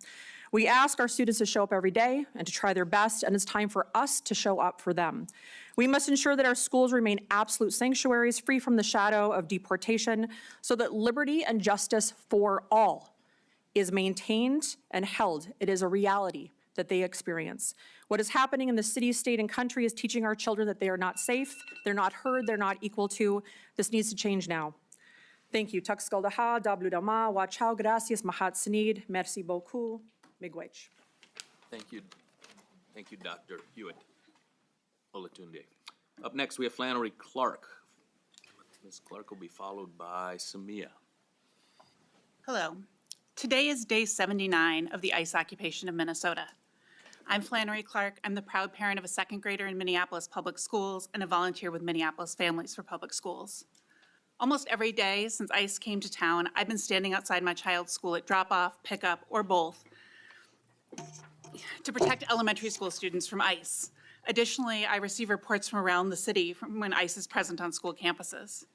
Speaker 15: We ask our students to show up every day and to try their best, and it's time for us to show up for them. We must ensure that our schools remain absolute sanctuaries, free from the shadow of deportation, so that liberty and justice for all is maintained and held. It is a reality that they experience. What is happening in the city, state, and country is teaching our children that they are not safe, they're not heard, they're not equal to. This needs to change now. Thank you. Tak skaldaha, dablu dama, wa chao, gracias, mahat sinid, merci beaucoup, miigwech.
Speaker 2: Thank you. Thank you, Dr. Hewitt Olatunde. Up next, we have Flannery Clark. Ms. Clark will be followed by Samia.
Speaker 16: Hello. Today is day 79 of the ICE occupation of Minnesota. I'm Flannery Clark. I'm the proud parent of a 2nd grader in Minneapolis Public Schools and a volunteer with Minneapolis Families for Public Schools. Almost every day since ICE came to town, I've been standing outside my child's school at drop-off, pickup, or both to protect elementary school students from ICE. Additionally, I receive reports from around the city from when ICE is present on school campuses.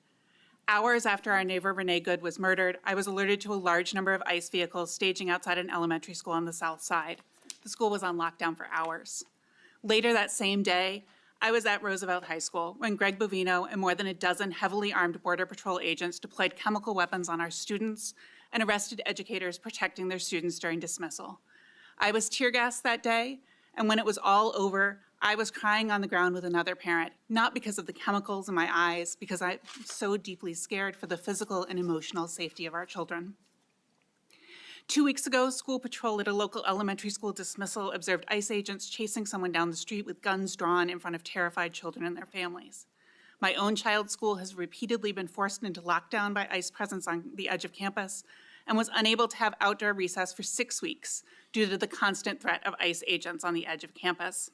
Speaker 16: Hours after our neighbor Renee Good was murdered, I was alerted to a large number of ICE vehicles staging outside an elementary school on the south side. The school was on lockdown for hours. Later that same day, I was at Roosevelt High School when Greg Bovino and more than a dozen heavily armed Border Patrol agents deployed chemical weapons on our students and arrested educators protecting their students during dismissal. I was tear gassed that day, and when it was all over, I was crying on the ground with another parent, not because of the chemicals in my eyes, because I'm so deeply scared for the physical and emotional safety of our children. 2 weeks ago, school patrol at a local elementary school dismissal observed ICE agents chasing someone down the street with guns drawn in front of terrified children and their families. My own child's school has repeatedly been forced into lockdown by ICE presence on the edge of campus and was unable to have outdoor recess for 6 weeks due to the constant threat of ICE agents on the edge of campus.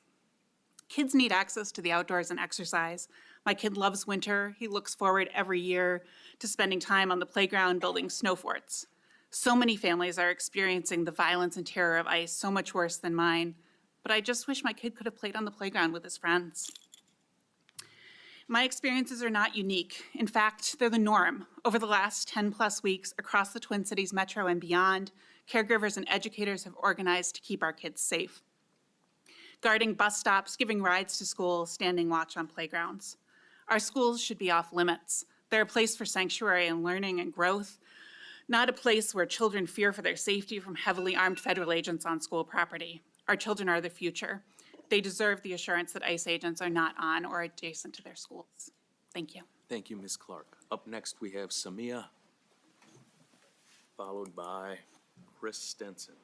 Speaker 16: Kids need access to the outdoors and exercise. My kid loves winter. He looks forward every year to spending time on the playground building snow forts. So many families are experiencing the violence and terror of ICE so much worse than mine, but I just wish my kid could have played on the playground with his friends. My experiences are not unique. In fact, they're the norm. Over the last 10+ weeks across the Twin Cities metro and beyond, caregivers and educators have organized to keep our kids safe. Guarding bus stops, giving rides to school, standing watch on playgrounds. Our schools should be off limits. They're a place for sanctuary and learning and growth, not a place where children fear for their safety from heavily armed federal agents on school property. Our children are the future. They deserve the assurance that ICE agents are not on or adjacent to their schools. Thank you.
Speaker 2: Thank you, Ms. Clark. Up next, we have Samia, followed by Chris Stenson.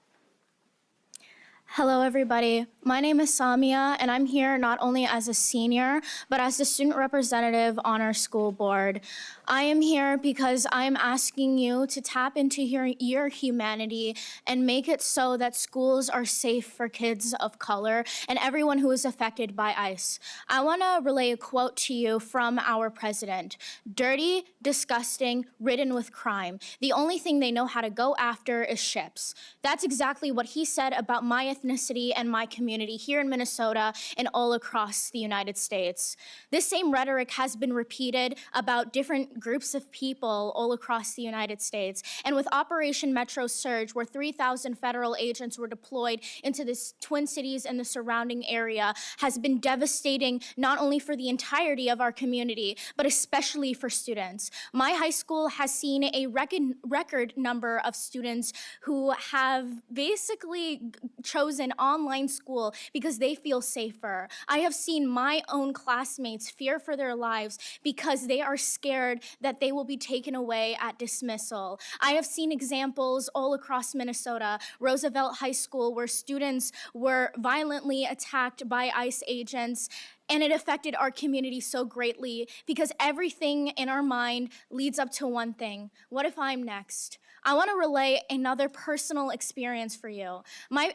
Speaker 17: Hello, everybody. My name is Samia, and I'm here not only as a senior, but as the student representative on our school board. I am here because I'm asking you to tap into your humanity and make it so that schools are safe for kids of color and everyone who is affected by ICE. I want to relay a quote to you from our president. Dirty, disgusting, ridden with crime. The only thing they know how to go after is ships. That's exactly what he said about my ethnicity and my community here in Minnesota and all across the United States. This same rhetoric has been repeated about different groups of people all across the United States. And with Operation Metro Surge, where 3,000 federal agents were deployed into the Twin Cities and the surrounding area, has been devastating not only for the entirety of our community, but especially for students. My high school has seen a record number of students who have basically chosen online school because they feel safer. I have seen my own classmates fear for their lives because they are scared that they will be taken away at dismissal. I have seen examples all across Minnesota, Roosevelt High School, where students were violently attacked by ICE agents, and it affected our community so greatly because everything in our mind leads up to one thing. What if I'm next? I want to relay another personal experience for you.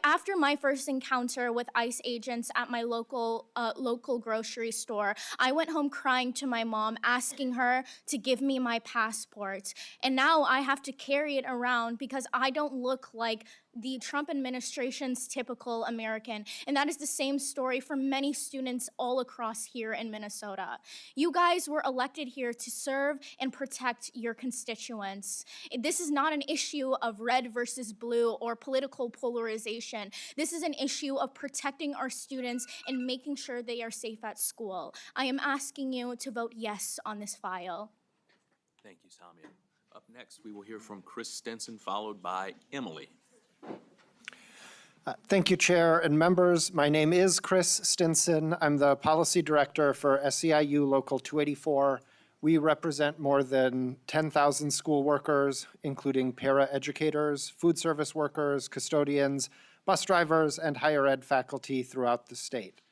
Speaker 17: After my first encounter with ICE agents at my local grocery store, I went home crying to my mom, asking her to give me my passport. And now I have to carry it around because I don't look like the Trump administration's typical American. And that is the same story for many students all across here in Minnesota. You guys were elected here to serve and protect your constituents. This is not an issue of red versus blue or political polarization. This is an issue of protecting our students and making sure they are safe at school. I am asking you to vote yes on this file.
Speaker 2: Thank you, Samia. Up next, we will hear from Chris Stenson, followed by Emily.
Speaker 18: Thank you, Chair and members. My name is Chris Stinson. I'm the Policy Director for SEIU Local 284. We represent more than 10,000 school workers, including para-educators, food service workers, custodians, bus drivers, and higher ed faculty throughout the state.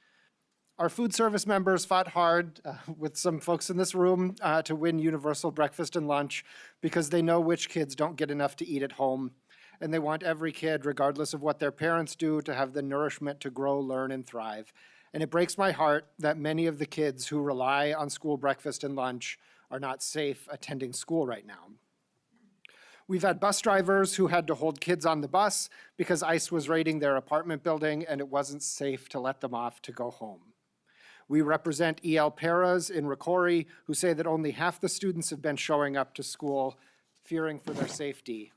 Speaker 18: Our food service members fought hard with some folks in this room to win universal breakfast and lunch because they know which kids don't get enough to eat at home. And they want every kid, regardless of what their parents do, to have the nourishment to grow, learn, and thrive. and it breaks my heart that many of the kids who rely on school breakfast and lunch are not safe attending school right now. We've had bus drivers who had to hold kids on the bus because ICE was raiding their apartment building and it wasn't safe to let them off to go home. We represent EL paras in Ricori who say that only half the students have been showing up to school, fearing for their safety.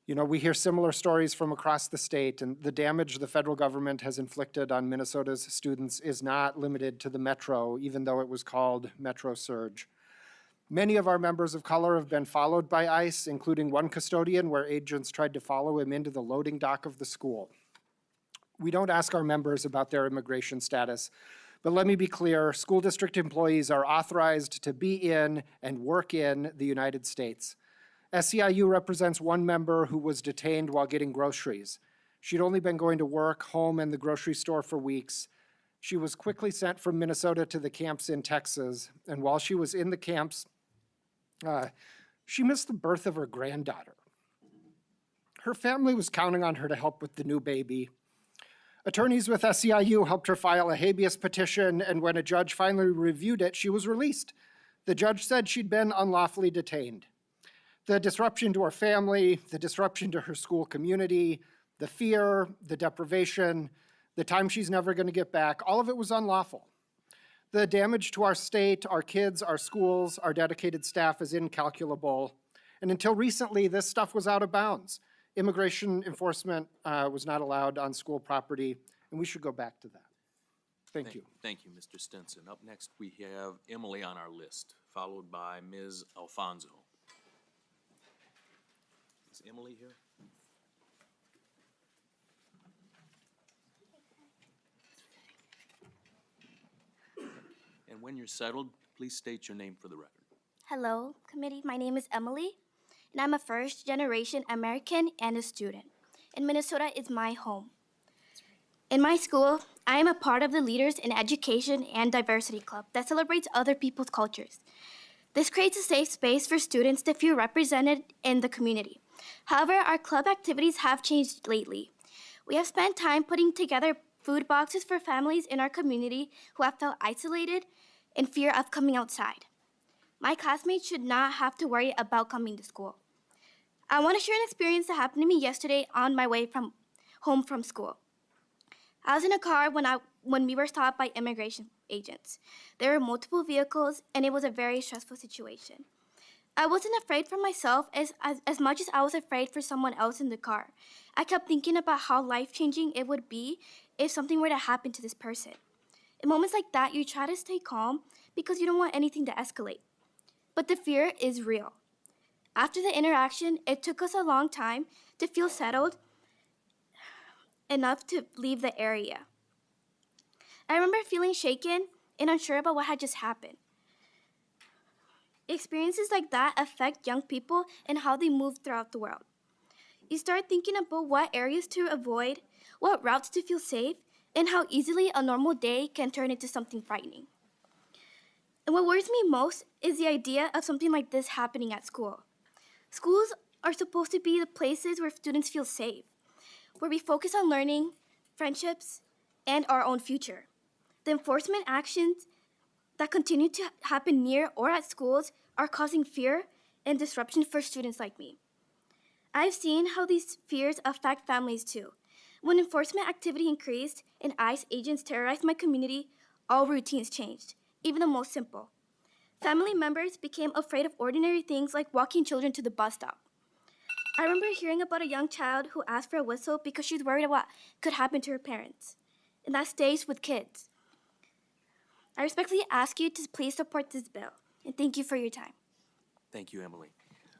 Speaker 18: You know, we hear similar stories from across the state, and the damage the federal government has inflicted on Minnesota's students is not limited to the metro, even though it was called Metro Surge. Many of our members of color have been followed by ICE, including one custodian where agents tried to follow him into the loading dock of the school. We don't ask our members about their immigration status, but let me be clear, school district employees are authorized to be in and work in the United States. SEIU represents one member who was detained while getting groceries. She'd only been going to work, home, and the grocery store for weeks. She was quickly sent from Minnesota to the camps in Texas, and while she was in the camps, she missed the birth of her granddaughter. Her family was counting on her to help with the new baby. Attorneys with SEIU helped her file a habeas petition, and when a judge finally reviewed it, she was released. The judge said she'd been unlawfully detained. The disruption to her family, the disruption to her school community, the fear, the deprivation, the time she's never going to get back, all of it was unlawful. The damage to our state, our kids, our schools, our dedicated staff is incalculable. And until recently, this stuff was out of bounds. Immigration enforcement was not allowed on school property, and we should go back to that. Thank you.
Speaker 2: Thank you, Mr. Stinson. Up next, we have Emily on our list, followed by Ms. Alfonso. Is Emily here? And when you're settled, please state your name for the record.
Speaker 19: Hello, committee. My name is Emily, and I'm a first-generation American and a student. And Minnesota is my home. In my school, I am a part of the Leaders in Education and Diversity Club that celebrates other people's cultures. This creates a safe space for students to feel represented in the community. However, our club activities have changed lately. We have spent time putting together food boxes for families in our community who have felt isolated in fear of coming outside. My classmates should not have to worry about coming to school. I want to share an experience that happened to me yesterday on my way home from school. I was in a car when we were stopped by immigration agents. There were multiple vehicles, and it was a very stressful situation. I wasn't afraid for myself as much as I was afraid for someone else in the car. I kept thinking about how life-changing it would be if something were to happen to this person. In moments like that, you try to stay calm because you don't want anything to escalate. But the fear is real. After the interaction, it took us a long time to feel settled enough to leave the area. I remember feeling shaken and unsure about what had just happened. Experiences like that affect young people and how they move throughout the world. You start thinking about what areas to avoid, what routes to feel safe, and how easily a normal day can turn into something frightening. And what worries me most is the idea of something like this happening at school. Schools are supposed to be the places where students feel safe, where we focus on learning, friendships, and our own future. The enforcement actions that continue to happen near or at schools are causing fear and disruption for students like me. I've seen how these fears affect families too. When enforcement activity increased and ICE agents terrorized my community, all routines changed, even the most simple. Family members became afraid of ordinary things like walking children to the bus stop. I remember hearing about a young child who asked for a whistle because she's worried about what could happen to her parents. And that stays with kids. I respectfully ask you to please support this bill, and thank you for your time.
Speaker 2: Thank you, Emily.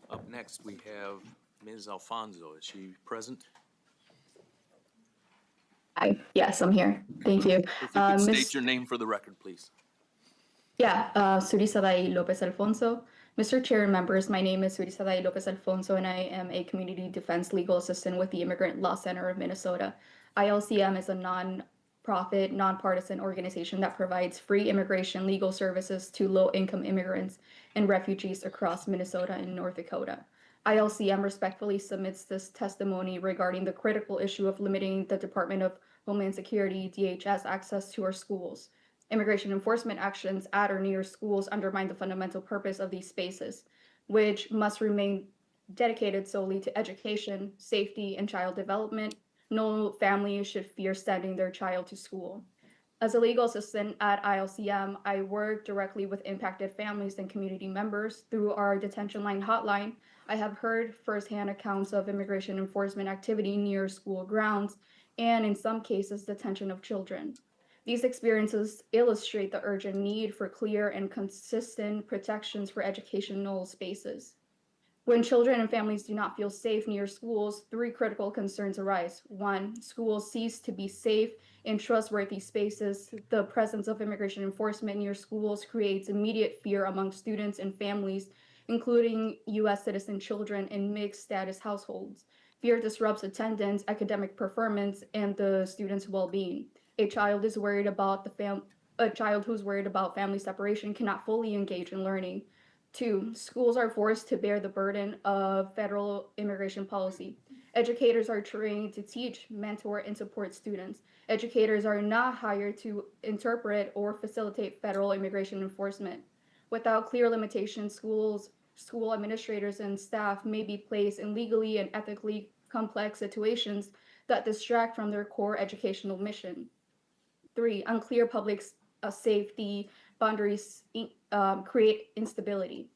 Speaker 2: Up next, we have Ms. Alfonso. Is she present?
Speaker 20: Hi, yes, I'm here. Thank you.
Speaker 2: If you could state your name for the record, please.
Speaker 20: Surisadai Lopez Alfonso. Mr. Chair and members, my name is Surisadai Lopez Alfonso, and I am a community defense legal assistant with the Immigrant Law Center of Minnesota. ILCM is a non-profit, nonpartisan organization that provides free immigration legal services to low-income immigrants and refugees across Minnesota and North Dakota. ILCM respectfully submits this testimony regarding the critical issue of limiting the Department of Homeland Security, DHS access to our schools. Immigration enforcement actions at or near schools undermine the fundamental purpose of these spaces, which must remain dedicated solely to education, safety, and child development. No family should fear sending their child to school. As a legal assistant at ILCM, I work directly with impacted families and community members through our detention line hotline. I have heard firsthand accounts of immigration enforcement activity near school grounds and, in some cases, detention of children. These experiences illustrate the urgent need for clear and consistent protections for educational spaces. When children and families do not feel safe near schools, three critical concerns arise. One, schools cease to be safe and trustworthy spaces. The presence of immigration enforcement near schools creates immediate fear among students and families, including U.S. citizen children in mixed status households. Fear disrupts attendance, academic performance, and the student's well-being. A child who's worried about family separation cannot fully engage in learning. Two, schools are forced to bear the burden of federal immigration policy. Educators are trained to teach, mentor, and support students. Educators are not hired to interpret or facilitate federal immigration enforcement. Without clear limitations, school administrators and staff may be placed in legally and ethically complex situations that distract from their core educational mission. Three, unclear public safety boundaries create instability.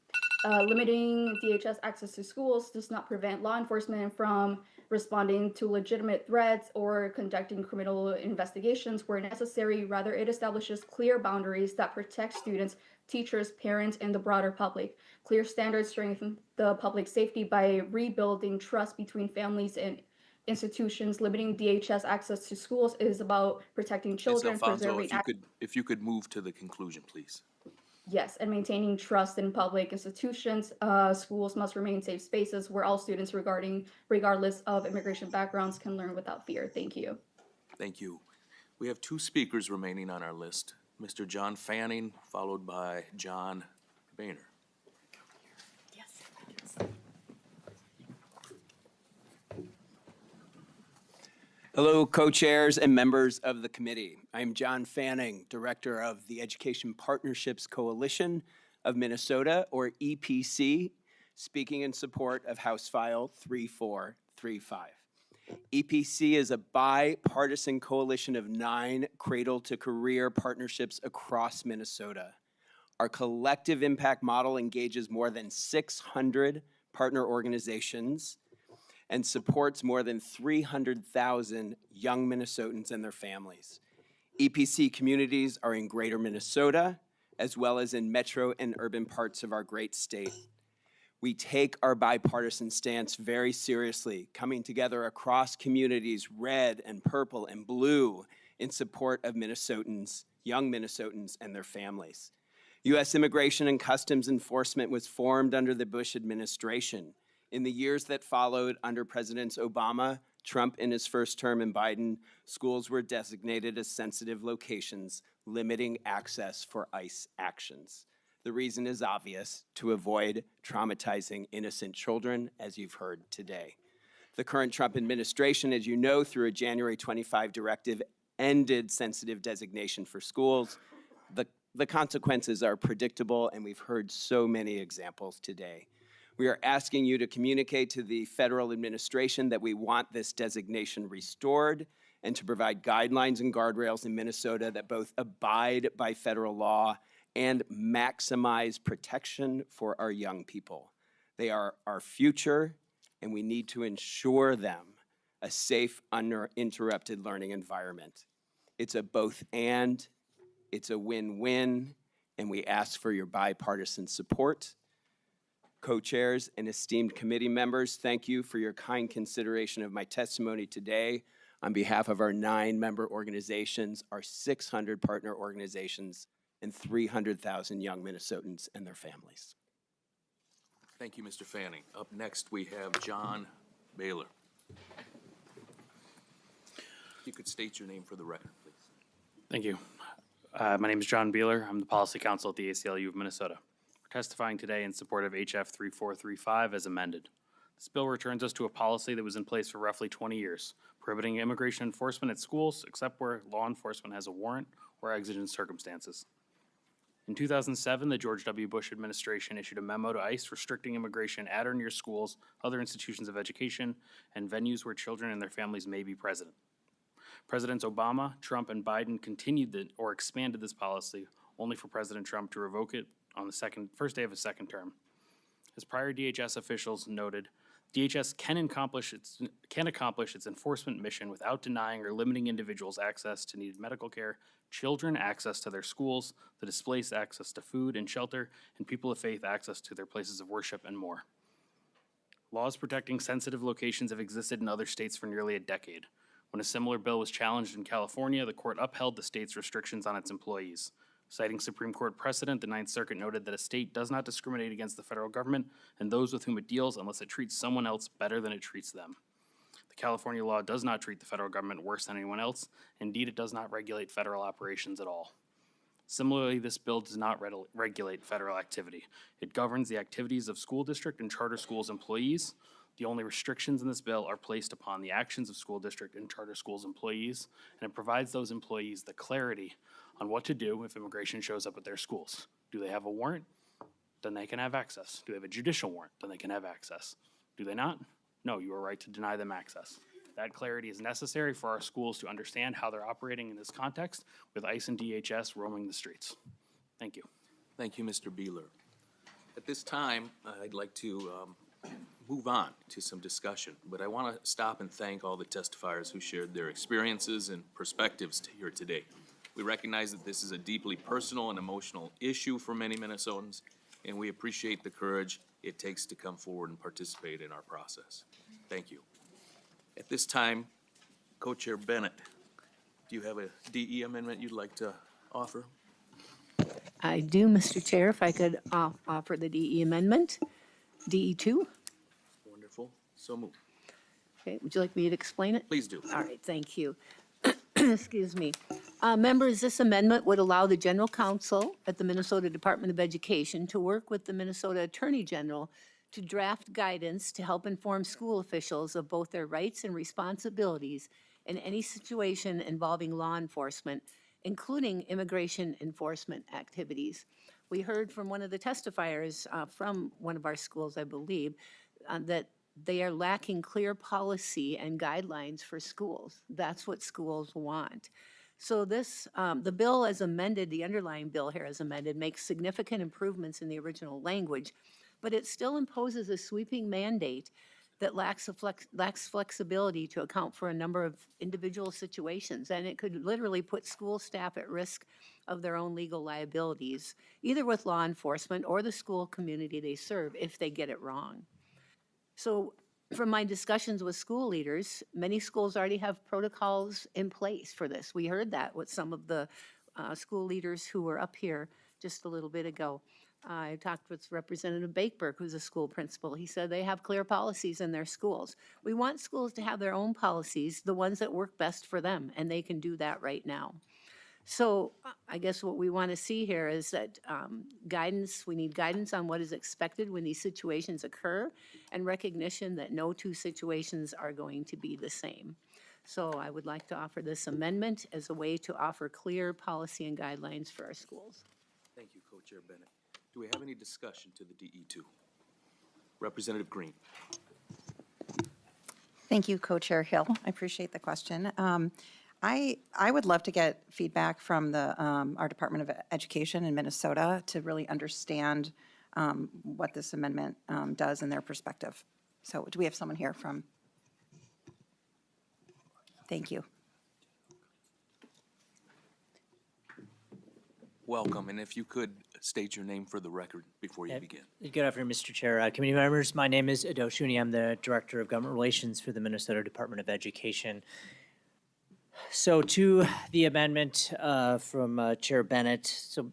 Speaker 20: Limiting DHS access to schools does not prevent law enforcement from responding to legitimate threats or conducting criminal investigations where necessary. Rather, it establishes clear boundaries that protect students, teachers, parents, and the broader public. Clear standards strengthen the public safety by rebuilding trust between families and institutions. Limiting DHS access to schools is about protecting
Speaker 2: Ms.
Speaker 20: children,
Speaker 2: Alfonso,
Speaker 20: preserving
Speaker 2: if you could move to the conclusion, please.
Speaker 20: Yes, and maintaining trust in public institutions. Schools must remain safe spaces where all students, regardless of immigration backgrounds, can learn without fear. Thank you.
Speaker 2: Thank you. We have two speakers remaining on our list. Mr. John Fanning, followed by John Boehner.
Speaker 21: Hello, co-chairs and members of the committee. I'm John Fanning, Director of the Education Partnerships Coalition of Minnesota, or EPC, speaking in support of House File 3435. EPC is a bipartisan coalition of 9 cradle-to-career partnerships across Minnesota. Our collective impact model engages more than 600 partner organizations and supports more than 300,000 young Minnesotans and their families. EPC communities are in greater Minnesota, as well as in metro and urban parts of our great state. We take our bipartisan stance very seriously, coming together across communities, red and purple and blue, in support of Minnesotans, young Minnesotans and their families. U.S. Immigration and Customs Enforcement was formed under the Bush administration. In the years that followed under Presidents Obama, Trump in his first term, and Biden, schools were designated as sensitive locations, limiting access for ICE actions. The reason is obvious: to avoid traumatizing innocent children, as you've heard today. The current Trump administration, as you know, through a January 25 directive, ended sensitive designation for schools. The consequences are predictable, and we've heard so many examples today. We are asking you to communicate to the federal administration that we want this designation restored and to provide guidelines and guardrails in Minnesota that both abide by federal law and maximize protection for our young people. They are our future, and we need to ensure them a safe, uninterrupted learning environment. It's a both and, it's a win-win, and we ask for your bipartisan support. Co-chairs and esteemed committee members, thank you for your kind consideration of my testimony today on behalf of our 9 member organizations, our 600 partner organizations, and 300,000 young Minnesotans and their families.
Speaker 2: Thank you, Mr. Fanning. Up next, we have John Baylor. If you could state your name for the record, please.
Speaker 22: Thank you. My name is John Beeler. I'm the Policy Counsel at the ACLU of Minnesota. We're testifying today in support of HF 3435 as amended. This bill returns us to a policy that was in place for roughly 20 years, prohibiting immigration enforcement at schools except where law enforcement has a warrant or exigent circumstances. In 2007, the George W. Bush administration issued a memo to ICE restricting immigration at or near schools, other institutions of education, and venues where children and their families may be present. Presidents Obama, Trump, and Biden continued or expanded this policy, only for President Trump to revoke it on the first day of his second term. As prior DHS officials noted, DHS can accomplish its enforcement mission without denying or limiting individuals access to needed medical care, children access to their schools, the displaced access to food and shelter, and people of faith access to their places of worship and more. Laws protecting sensitive locations have existed in other states for nearly a decade. When a similar bill was challenged in California, the court upheld the state's restrictions on its employees. Citing Supreme Court precedent, the Ninth Circuit noted that a state does not discriminate against the federal government and those with whom it deals unless it treats someone else better than it treats them. The California law does not treat the federal government worse than anyone else. Indeed, it does not regulate federal operations at all. Similarly, this bill does not regulate federal activity. It governs the activities of school district and charter schools employees. The only restrictions in this bill are placed upon the actions of school district and charter schools employees, and it provides those employees the clarity on what to do if immigration shows up at their schools. Do they have a warrant? Then they can have access. Do they have a judicial warrant? Then they can have access. Do they not? No, you are right to deny them access. That clarity is necessary for our schools to understand how they're operating in this context with ICE and DHS roaming the streets. Thank you.
Speaker 2: Thank you, Mr. Beeler. At this time, I'd like to move on to some discussion, but I want to stop and thank all the testifiers who shared their experiences and perspectives here today. We recognize that this is a deeply personal and emotional issue for many Minnesotans, and we appreciate the courage it takes to come forward and participate in our process. Thank you. At this time, Co-Chair Bennett, do you have a DE amendment you'd like to offer?
Speaker 1: I do, Mr. Chair, if I could offer the DE amendment, DE2.
Speaker 2: Wonderful. So moved.
Speaker 1: Okay, would you like me to explain it?
Speaker 2: Please do.
Speaker 1: All right, thank you. Excuse me. Members, this amendment would allow the General Counsel at the Minnesota Department of Education to work with the Minnesota Attorney General to draft guidance to help inform school officials of both their rights and responsibilities in any situation involving law enforcement, including immigration enforcement activities. We heard from one of the testifiers from one of our schools, I believe, that they are lacking clear policy and guidelines for schools. That's what schools want. So this, the bill as amended, the underlying bill here as amended, makes significant improvements in the original language, but it still imposes a sweeping mandate that lacks flexibility to account for a number of individual situations, and it could literally put school staff at risk of their own legal liabilities, either with law enforcement or the school community they serve if they get it wrong. So from my discussions with school leaders, many schools already have protocols in place for this. We heard that with some of the school leaders who were up here just a little bit ago. I talked with Representative Bakeberg, who's a school principal. He said they have clear policies in their schools. We want schools to have their own policies, the ones that work best for them, and they can do that right now. So I guess what we want to see here is that guidance, we need guidance on what is expected when these situations occur, and recognition that no two situations are going to be the same. So I would like to offer this amendment as a way to offer clear policy and guidelines for our schools.
Speaker 2: Thank you, Co-Chair Bennett. Do we have any discussion to the DE2? Representative Green.
Speaker 3: Thank you, Co-Chair Hill. I appreciate the question. I would love to get feedback from our Department of Education in Minnesota to really understand what this amendment does in their perspective. So do we have someone here from? Thank you.
Speaker 2: Welcome, and if you could state your name for the record before you begin.
Speaker 23: Good afternoon, Mr. Chair. Committee members, my name is Ado Shuni. I'm the Director of Government Relations for the Minnesota Department of Education. So to the amendment from Chair Bennett, so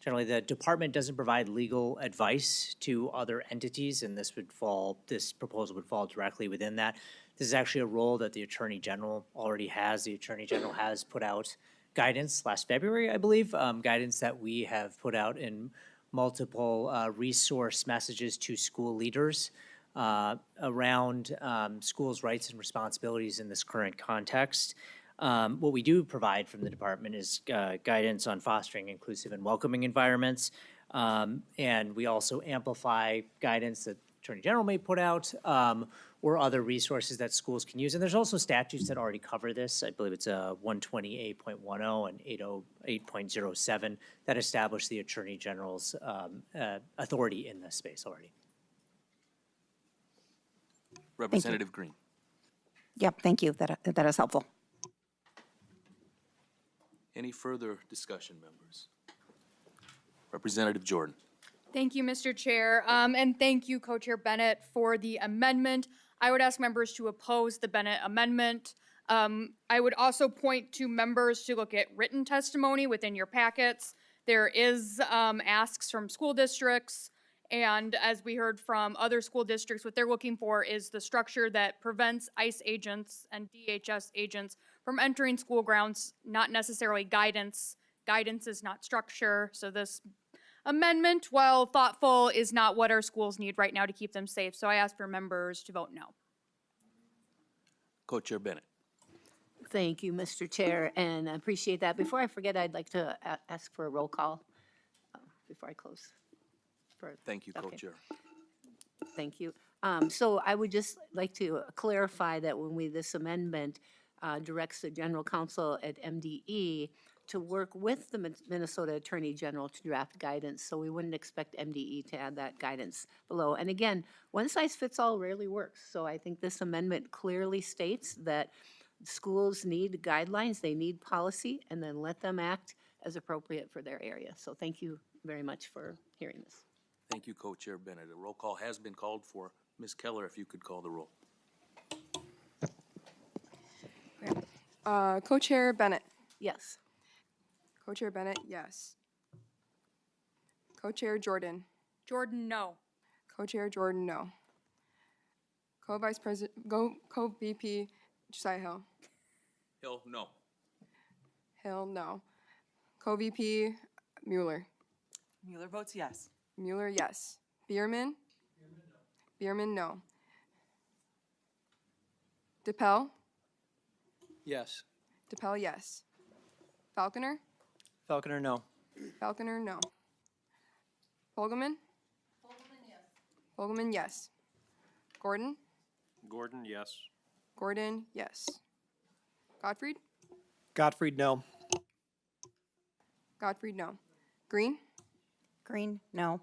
Speaker 23: generally the department doesn't provide legal advice to other entities, and this proposal would fall directly within that. This is actually a role that the Attorney General already has. The Attorney General has put out guidance last February, I believe, guidance that we have put out in multiple resource messages to school leaders around schools' rights and responsibilities in this current context. What we do provide from the department is guidance on fostering inclusive and welcoming environments. And we also amplify guidance that Attorney General may put out or other resources that schools can use. And there's also statutes that already cover this. I believe it's 128.10 and 808.07 that establish the Attorney General's authority in this space already.
Speaker 2: Representative Green.
Speaker 3: Yep, thank you. That is helpful.
Speaker 2: Any further discussion, members? Representative Jordan.
Speaker 4: Thank you, Mr. Chair, and thank you, Co-Chair Bennett, for the amendment. I would ask members to oppose the Bennett amendment. I would also point to members to look at written testimony within your packets. There is asks from school districts, and as we heard from other school districts, what they're looking for is the structure that prevents ICE agents and DHS agents from entering school grounds, not necessarily guidance. Guidance is not structure, so this amendment, while thoughtful, is not what our schools need right now to keep them safe. So I ask for members to vote no.
Speaker 2: Co-Chair Bennett.
Speaker 1: Thank you, Mr. Chair, and I appreciate that. Before I forget, I'd like to ask for a roll call before I close.
Speaker 2: Thank you,
Speaker 1: Okay.
Speaker 2: Co-Chair.
Speaker 1: Thank you. So I would just like to clarify that when this amendment directs the general counsel at MDE to work with the Minnesota Attorney General to draft guidance, so we wouldn't expect MDE to add that guidance below. And again, one size fits all rarely works, so I think this amendment clearly states that schools need guidelines, they need policy, and then let them act as appropriate for their area. So thank you very much for hearing this.
Speaker 2: Thank you, Co-Chair Bennett. A roll call has been called for. Ms. Keller, if you could call the roll.
Speaker 6: Co-Chair Bennett.
Speaker 1: Yes.
Speaker 6: Co-Chair Bennett, yes. Co-Chair Jordan.
Speaker 4: Jordan, no.
Speaker 6: Co-Chair Jordan, no. Co-Vice President, Co-VP Josiah Hill.
Speaker 2: Hill, no.
Speaker 6: Hill, no. Co-VP Mueller.
Speaker 10: Mueller votes yes.
Speaker 6: Mueller, yes. Bierman? Bierman, no. DePel?
Speaker 5: Yes.
Speaker 6: DePel, yes. Falconer?
Speaker 5: Falconer, no.
Speaker 6: Falconer, no. Fogelman? Fogelman, yes. Fogelman, yes. Gordon?
Speaker 7: Gordon, yes.
Speaker 6: Gordon, yes. Gottfried?
Speaker 5: Gottfried, no.
Speaker 6: Gottfried, no. Green?
Speaker 3: Green, no.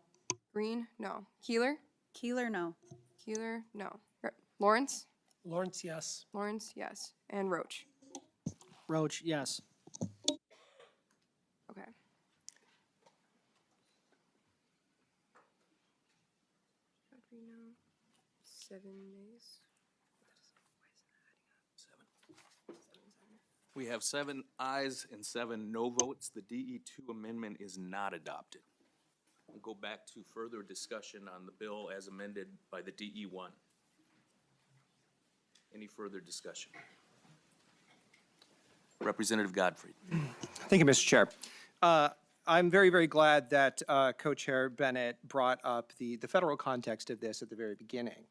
Speaker 6: Green, no. Keeler?
Speaker 3: Keeler, no.
Speaker 6: Keeler, no. Lawrence?
Speaker 5: Lawrence, yes.
Speaker 6: Lawrence, yes. And Roach?
Speaker 5: Roach, yes.
Speaker 6: Okay. Gottfried, no. 7 nays.
Speaker 2: We have 7 ayes and 7 no votes. The DE2 amendment is not adopted. We'll go back to further discussion on the bill as amended by the DE1. Any further discussion? Representative Godfrey.
Speaker 24: Thank you, Mr. Chair. I'm very, very glad that Co-Chair Bennett brought up the federal context of this at the very beginning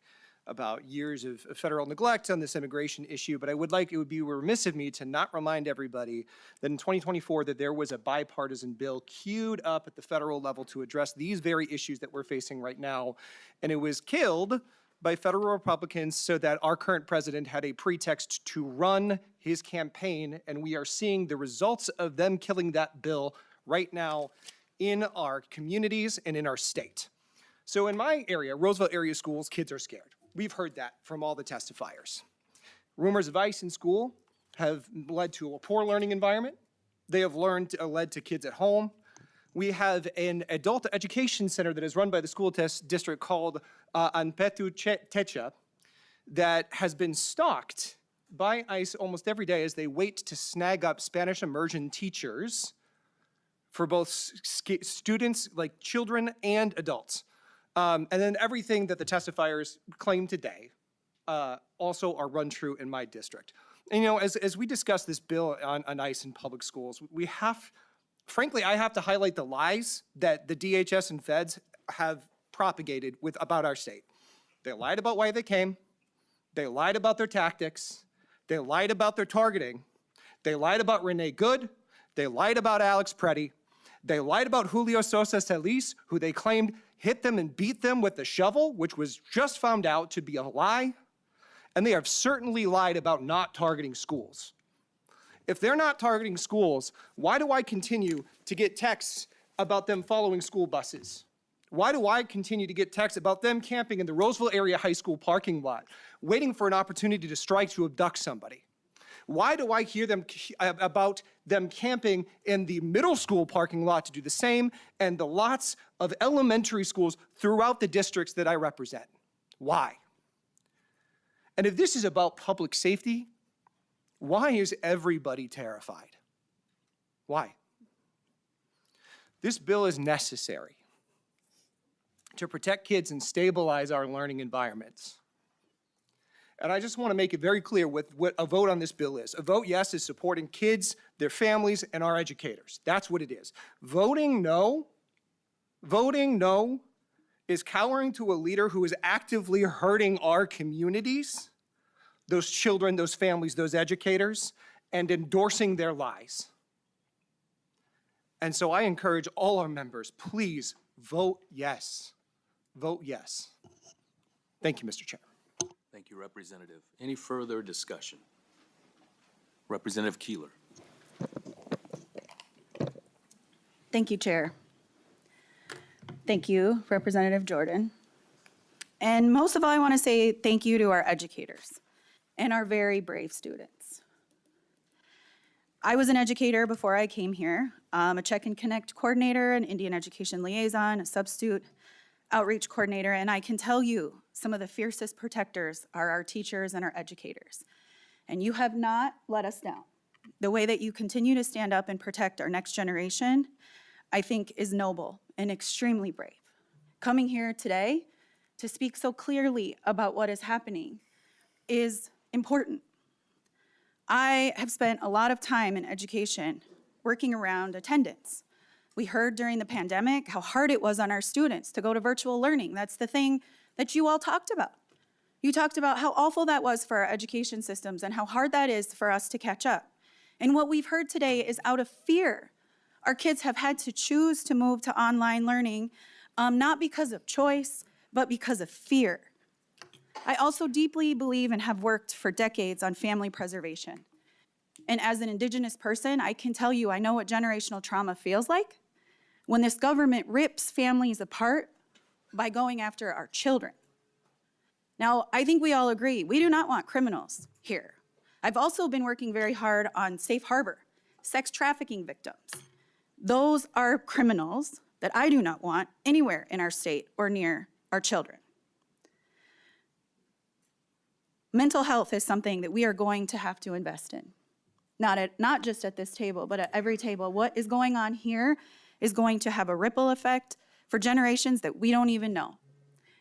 Speaker 24: about years of federal neglect on this immigration issue, but it would be remiss of me to not remind everybody that in 2024 that there was a bipartisan bill queued up at the federal level to address these very issues that we're facing right now, and it was killed by federal Republicans so that our current president had a pretext to run his campaign, and we are seeing the results of them killing that bill right now in our communities and in our state. So in my area, Roosevelt area schools, kids are scared. We've heard that from all the testifiers. Rumors of ICE in school have led to a poor learning environment. They have led to kids at home. We have an adult education center that is run by the school district called Anpetu Techa that has been stalked by ICE almost every day as they wait to snag up Spanish immersion teachers for both students, like children and adults. And then everything that the testifiers claim today also are run true in my district. And as we discuss this bill on ICE in public schools, frankly, I have to highlight the lies that the DHS and feds have propagated about our state. They lied about why they came. They lied about their tactics. They lied about their targeting. They lied about Renee Good. They lied about Alex Preddy. They lied about Julio Sosa Solis, who they claimed hit them and beat them with a shovel, which was just found out to be a lie. And they have certainly lied about not targeting schools. If they're not targeting schools, why do I continue to get texts about them following school buses? Why do I continue to get texts about them camping in the Roseville area high school parking lot, waiting for an opportunity to strike to abduct somebody? Why do I hear them about them camping in the middle school parking lot to do the same, and the lots of elementary schools throughout the districts that I represent? Why? And if this is about public safety, why is everybody terrified? Why? This bill is necessary to protect kids and stabilize our learning environments. And I just want to make it very clear what a vote on this bill is. A vote yes is supporting kids, their families, and our educators. That's what it is. Voting no is cowering to a leader who is actively hurting our communities, those children, those families, those educators, and endorsing their lies. And so I encourage all our members, please vote yes. Vote yes. Thank you, Mr. Chair.
Speaker 2: Thank you, Representative. Any further discussion? Representative Keeler.
Speaker 7: Thank you, Chair. Thank you, Representative Jordan. And most of all, I want to say thank you to our educators and our very brave students. I was an educator before I came here, a Check and Connect coordinator, an Indian education liaison, a substitute outreach coordinator, and I can tell you some of the fiercest protectors are our teachers and our educators. And you have not let us down. The way that you continue to stand up and protect our next generation, I think, is noble and extremely brave. Coming here today to speak so clearly about what is happening is important. I have spent a lot of time in education working around attendance. We heard during the pandemic how hard it was on our students to go to virtual learning. That's the thing that you all talked about. You talked about how awful that was for our education systems and how hard that is for us to catch up. And what we've heard today is out of fear. Our kids have had to choose to move to online learning, not because of choice, but because of fear. I also deeply believe and have worked for decades on family preservation. And as an Indigenous person, I can tell you I know what generational trauma feels like when this government rips families apart by going after our children. Now, I think we all agree, we do not want criminals here. I've also been working very hard on safe harbor, sex trafficking victims. Those are criminals that I do not want anywhere in our state or near our children. Mental health is something that we are going to have to invest in. Not just at this table, but at every table. What is going on here is going to have a ripple effect for generations that we don't even know.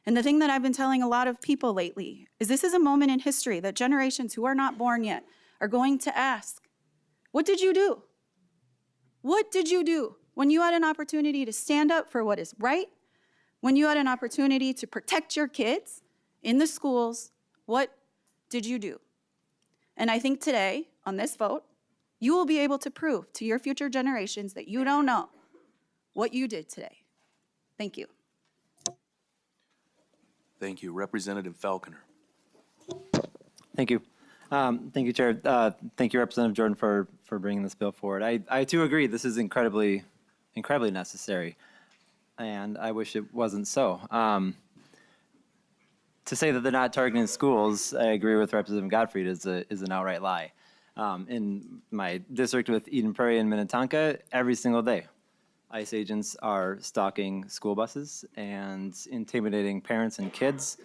Speaker 7: And the thing that I've been telling a lot of people lately is this is a moment in history that generations who are not born yet are going to ask, what did you do? What did you do when you had an opportunity to stand up for what is right? When you had an opportunity to protect your kids in the schools, what did you do? And I think today, on this vote, you will be able to prove to your future generations that you don't know what you did today. Thank you.
Speaker 2: Thank you. Representative Falconer.
Speaker 8: Thank you. Thank you, Chair. Thank you, Representative Jordan, for bringing this bill forward. I too agree this is incredibly necessary, and I wish it wasn't so. To say that they're not targeting schools, I agree with Representative Gottfried, is an outright lie. In my district with Eden Prairie and Minnetonka, every single day, ICE agents are stalking school buses and intimidating parents and kids.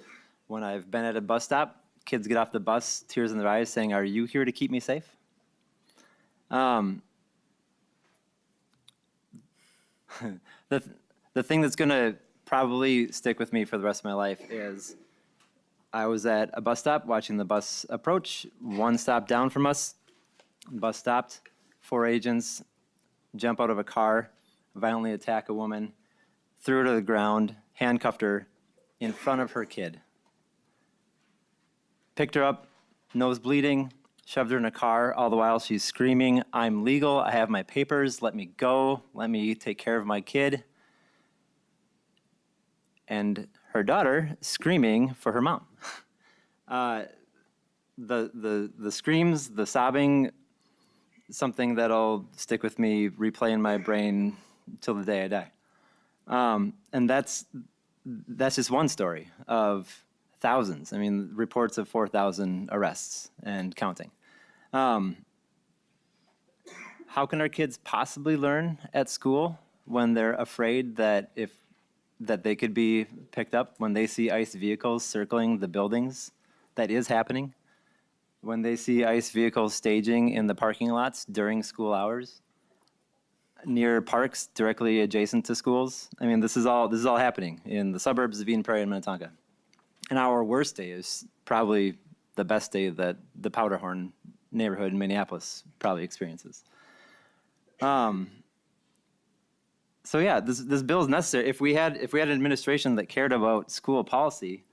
Speaker 8: When I've been at a bus stop, kids get off the bus, tears in their eyes, saying, "Are you here to keep me safe?" The thing that's going to probably stick with me for the rest of my life is I was at a bus stop watching the bus approach. One stop down from us, bus stopped. 4 agents jump out of a car, violently attack a woman, threw her to the ground, handcuffed her in front of her kid. picked her up, nose bleeding, shoved her in a car, all the while she's screaming, "I'm legal, I have my papers, let me go, let me take care of my kid." And her daughter screaming for her mom. The screams, the sobbing, something that'll stick with me, replay in my brain till the day I die. And that's just one story of thousands. I mean, reports of 4,000 arrests and counting. How can our kids possibly learn at school when they're afraid that they could be picked up, when they see ICE vehicles circling the buildings? That is happening. When they see ICE vehicles staging in the parking lots during school hours, near parks directly adjacent to schools. I mean, this is all happening in the suburbs of Eden Prairie and Minnetonka. And our worst day is probably the best day that the Powderhorn neighborhood in Minneapolis probably experiences. So yeah, this bill is necessary. If we had an administration that cared about school policy,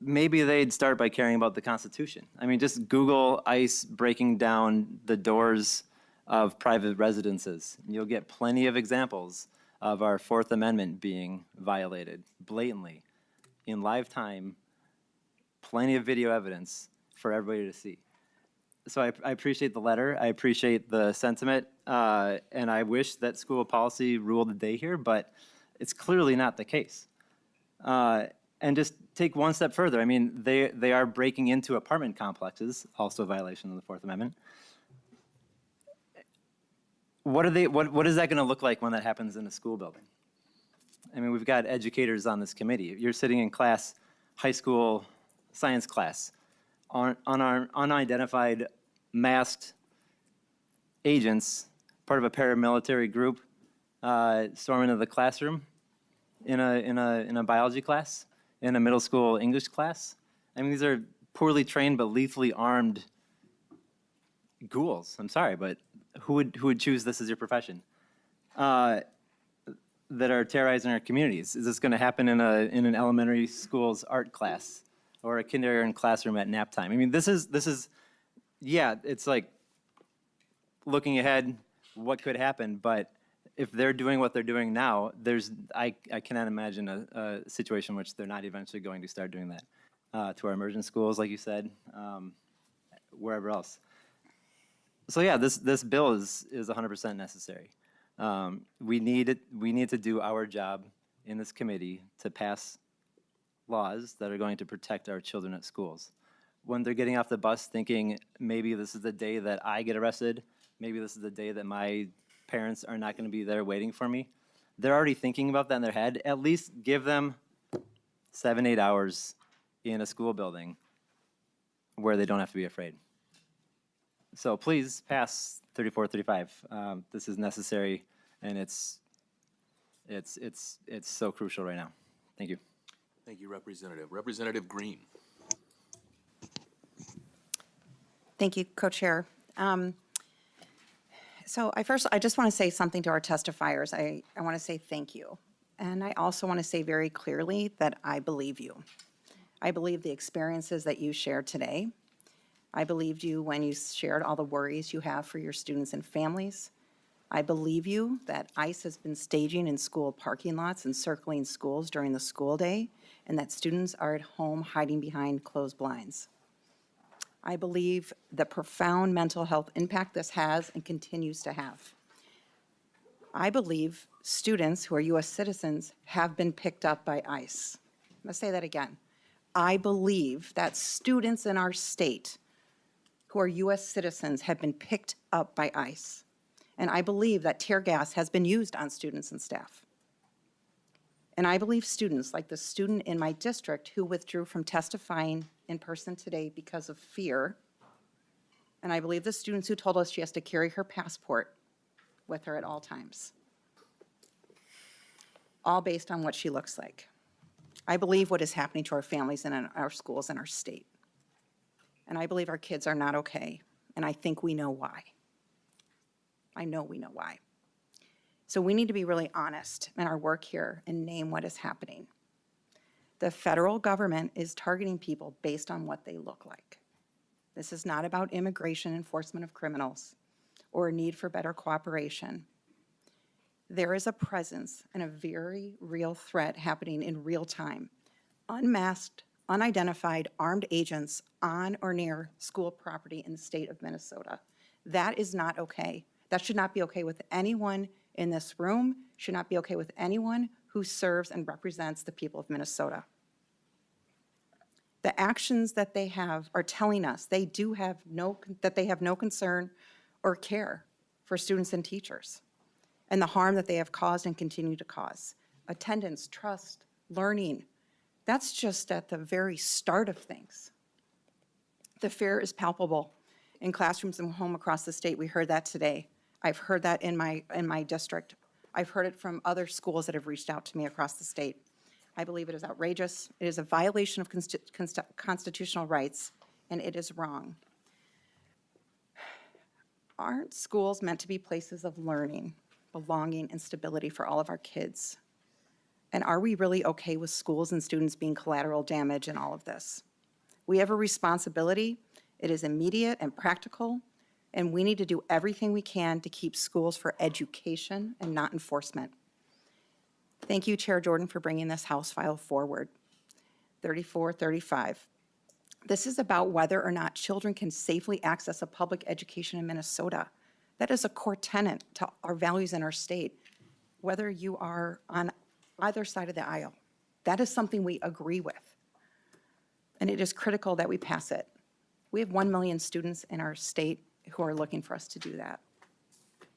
Speaker 8: maybe they'd start by caring about the Constitution. I mean, just Google ICE breaking down the doors of private residences. You'll get plenty of examples of our Fourth Amendment being violated blatantly in live time, plenty of video evidence for everybody to see. So I appreciate the letter. I appreciate the sentiment. And I wish that school policy ruled the day here, but it's clearly not the case. And just take one step further. I mean, they are breaking into apartment complexes, also a violation of the Fourth Amendment. What is that going to look like when that happens in a school building? I mean, we've got educators on this committee. You're sitting in class, high school science class, on our unidentified masked agents, part of a paramilitary group, storm into the classroom in a biology class, in a middle school English class. I mean, these are poorly trained but lethally armed ghouls. I'm sorry, but who would choose this as your profession? That are terrorizing our communities. Is this going to happen in an elementary school's art class or a kindergarten classroom at nap time? I mean, this is yeah, it's like looking ahead, what could happen, but if they're doing what they're doing now, I cannot imagine a situation in which they're not eventually going to start doing that to our immersion schools, like you said, wherever else. So yeah, this bill is 100% necessary. We need to do our job in this committee to pass laws that are going to protect our children at schools. When they're getting off the bus thinking, maybe this is the day that I get arrested, maybe this is the day that my parents are not going to be there waiting for me, they're already thinking about that in their head. At least give them 7-8 hours in a school building where they don't have to be afraid. So please pass 3435. This is necessary, and it's so crucial right now. Thank you.
Speaker 2: Thank you, Representative. Representative Green.
Speaker 3: Thank you, Co-Chair. So I just want to say something to our testifiers. I want to say thank you. And I also want to say very clearly that I believe you. I believe the experiences that you shared today. I believed you when you shared all the worries you have for your students and families. I believe you that ICE has been staging in school parking lots and circling schools during the school day, and that students are at home hiding behind closed blinds. I believe the profound mental health impact this has and continues to have. I believe students who are U.S. citizens have been picked up by ICE. I'm going to say that again. I believe that students in our state who are U.S. citizens have been picked up by ICE. And I believe that tear gas has been used on students and staff. And I believe students, like the student in my district who withdrew from testifying in person today because of fear, and I believe the students who told us she has to carry her passport with her at all times, all based on what she looks like. I believe what is happening to our families and in our schools and our state. And I believe our kids are not okay, and I think we know why. I know we know why. So we need to be really honest in our work here and name what is happening. The federal government is targeting people based on what they look like. This is not about immigration enforcement of criminals or a need for better cooperation. There is a presence and a very real threat happening in real time. Unmasked, unidentified armed agents on or near school property in the state of Minnesota. That is not okay. That should not be okay with anyone in this room, should not be okay with anyone who serves and represents the people of Minnesota. The actions that they have are telling us they have no concern or care for students and teachers and the harm that they have caused and continue to cause. Attendance, trust, learning, that's just at the very start of things. The fear is palpable in classrooms and home across the state. We heard that today. I've heard that in my district. I've heard it from other schools that have reached out to me across the state. I believe it is outrageous. It is a violation of constitutional rights, and it is wrong. Aren't schools meant to be places of learning, belonging, and stability for all of our kids? And are we really okay with schools and students being collateral damage in all of this? We have a responsibility. It is immediate and practical, and we need to do everything we can to keep schools for education and not enforcement. Thank you, Chair Jordan, for bringing this House file forward. 3435. This is about whether or not children can safely access a public education in Minnesota. That is a core tenet to our values in our state, whether you are on either side of the aisle. That is something we agree with, and it is critical that we pass it. We have 1 million students in our state who are looking for us to do that.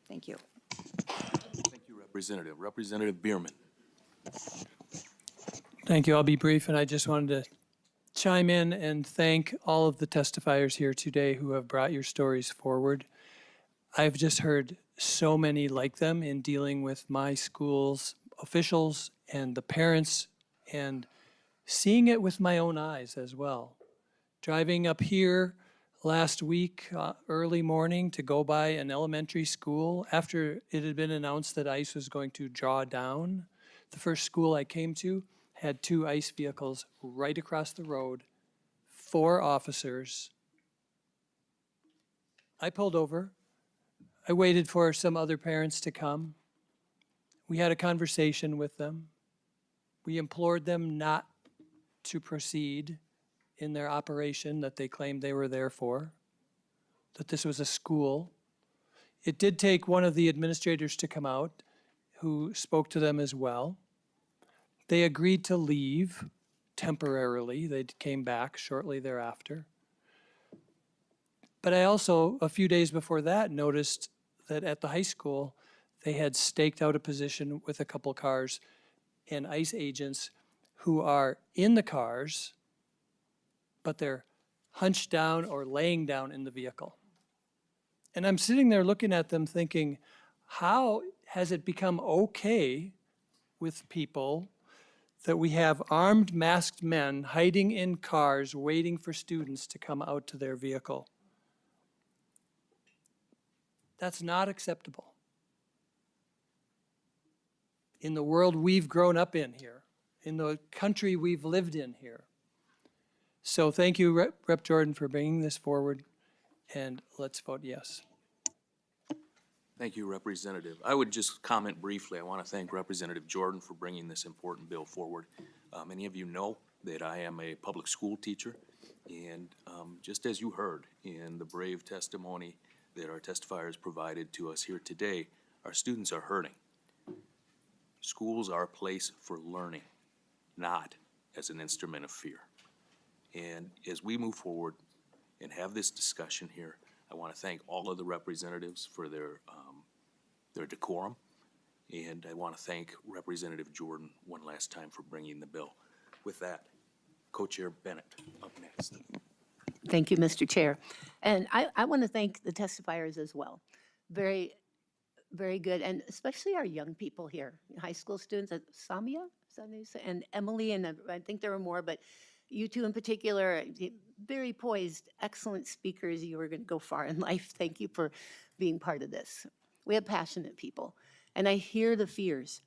Speaker 3: Thank you.
Speaker 2: Thank you, Representative. Representative Bierman.
Speaker 9: Thank you. I'll be brief, and I just wanted to chime in and thank all of the testifiers here today who have brought your stories forward. I've just heard so many like them in dealing with my school's officials and the parents and seeing it with my own eyes as well. Driving up here last week, early morning, to go by an elementary school after it had been announced that ICE was going to draw down. The first school I came to had 2 ICE vehicles right across the road, 4 officers. I pulled over. I waited for some other parents to come. We had a conversation with them. We implored them not to proceed in their operation that they claimed they were there for, that this was a school. It did take one of the administrators to come out who spoke to them as well. They agreed to leave temporarily. They came back shortly thereafter. But I also, a few days before that, noticed that at the high school, they had staked out a position with a couple cars and ICE agents who are in the cars, but they're hunched down or laying down in the vehicle. And I'm sitting there looking at them thinking, how has it become okay with people that we have armed, masked men hiding in cars waiting for students to come out to their vehicle? That's not acceptable. In the world we've grown up in here, in the country we've lived in here. So thank you, Rep. Jordan, for bringing this forward, and let's vote yes.
Speaker 2: Thank you, Representative. I would just comment briefly. I want to thank Representative Jordan for bringing this important bill forward. Many of you know that I am a public school teacher, and just as you heard in the brave testimony that our testifiers provided to us here today, our students are hurting. Schools are a place for learning, not as an instrument of fear. And as we move forward and have this discussion here, I want to thank all of the representatives for their decorum, and I want to thank Representative Jordan one last time for bringing the bill. With that, Co-Chair Bennett up next.
Speaker 1: Thank you, Mr. Chair. And I want to thank the testifiers as well. Very, very good, and especially our young people here, high school students, Samia, is that what you say? And Emily, and I think there were more, but you two in particular, very poised, excellent speakers. You are going to go far in life. Thank you for being part of this. We have passionate people, and I hear the fears.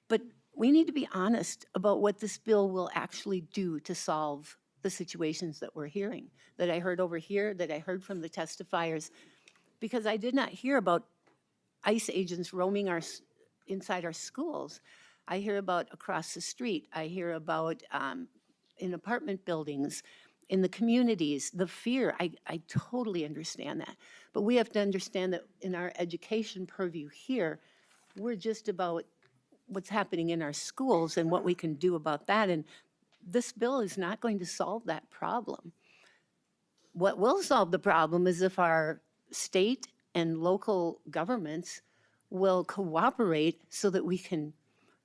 Speaker 1: But we need to be honest about what this bill will actually do to solve the situations that we're hearing, that I heard over here, that I heard from the testifiers, because I did not hear about ICE agents roaming inside our schools. I hear about across the street. I hear about in apartment buildings, in the communities, the fear. I totally understand that. But we have to understand that in our education purview here, we're just about what's happening in our schools and what we can do about that. And this bill is not going to solve that problem. What will solve the problem is if our state and local governments will cooperate so that we can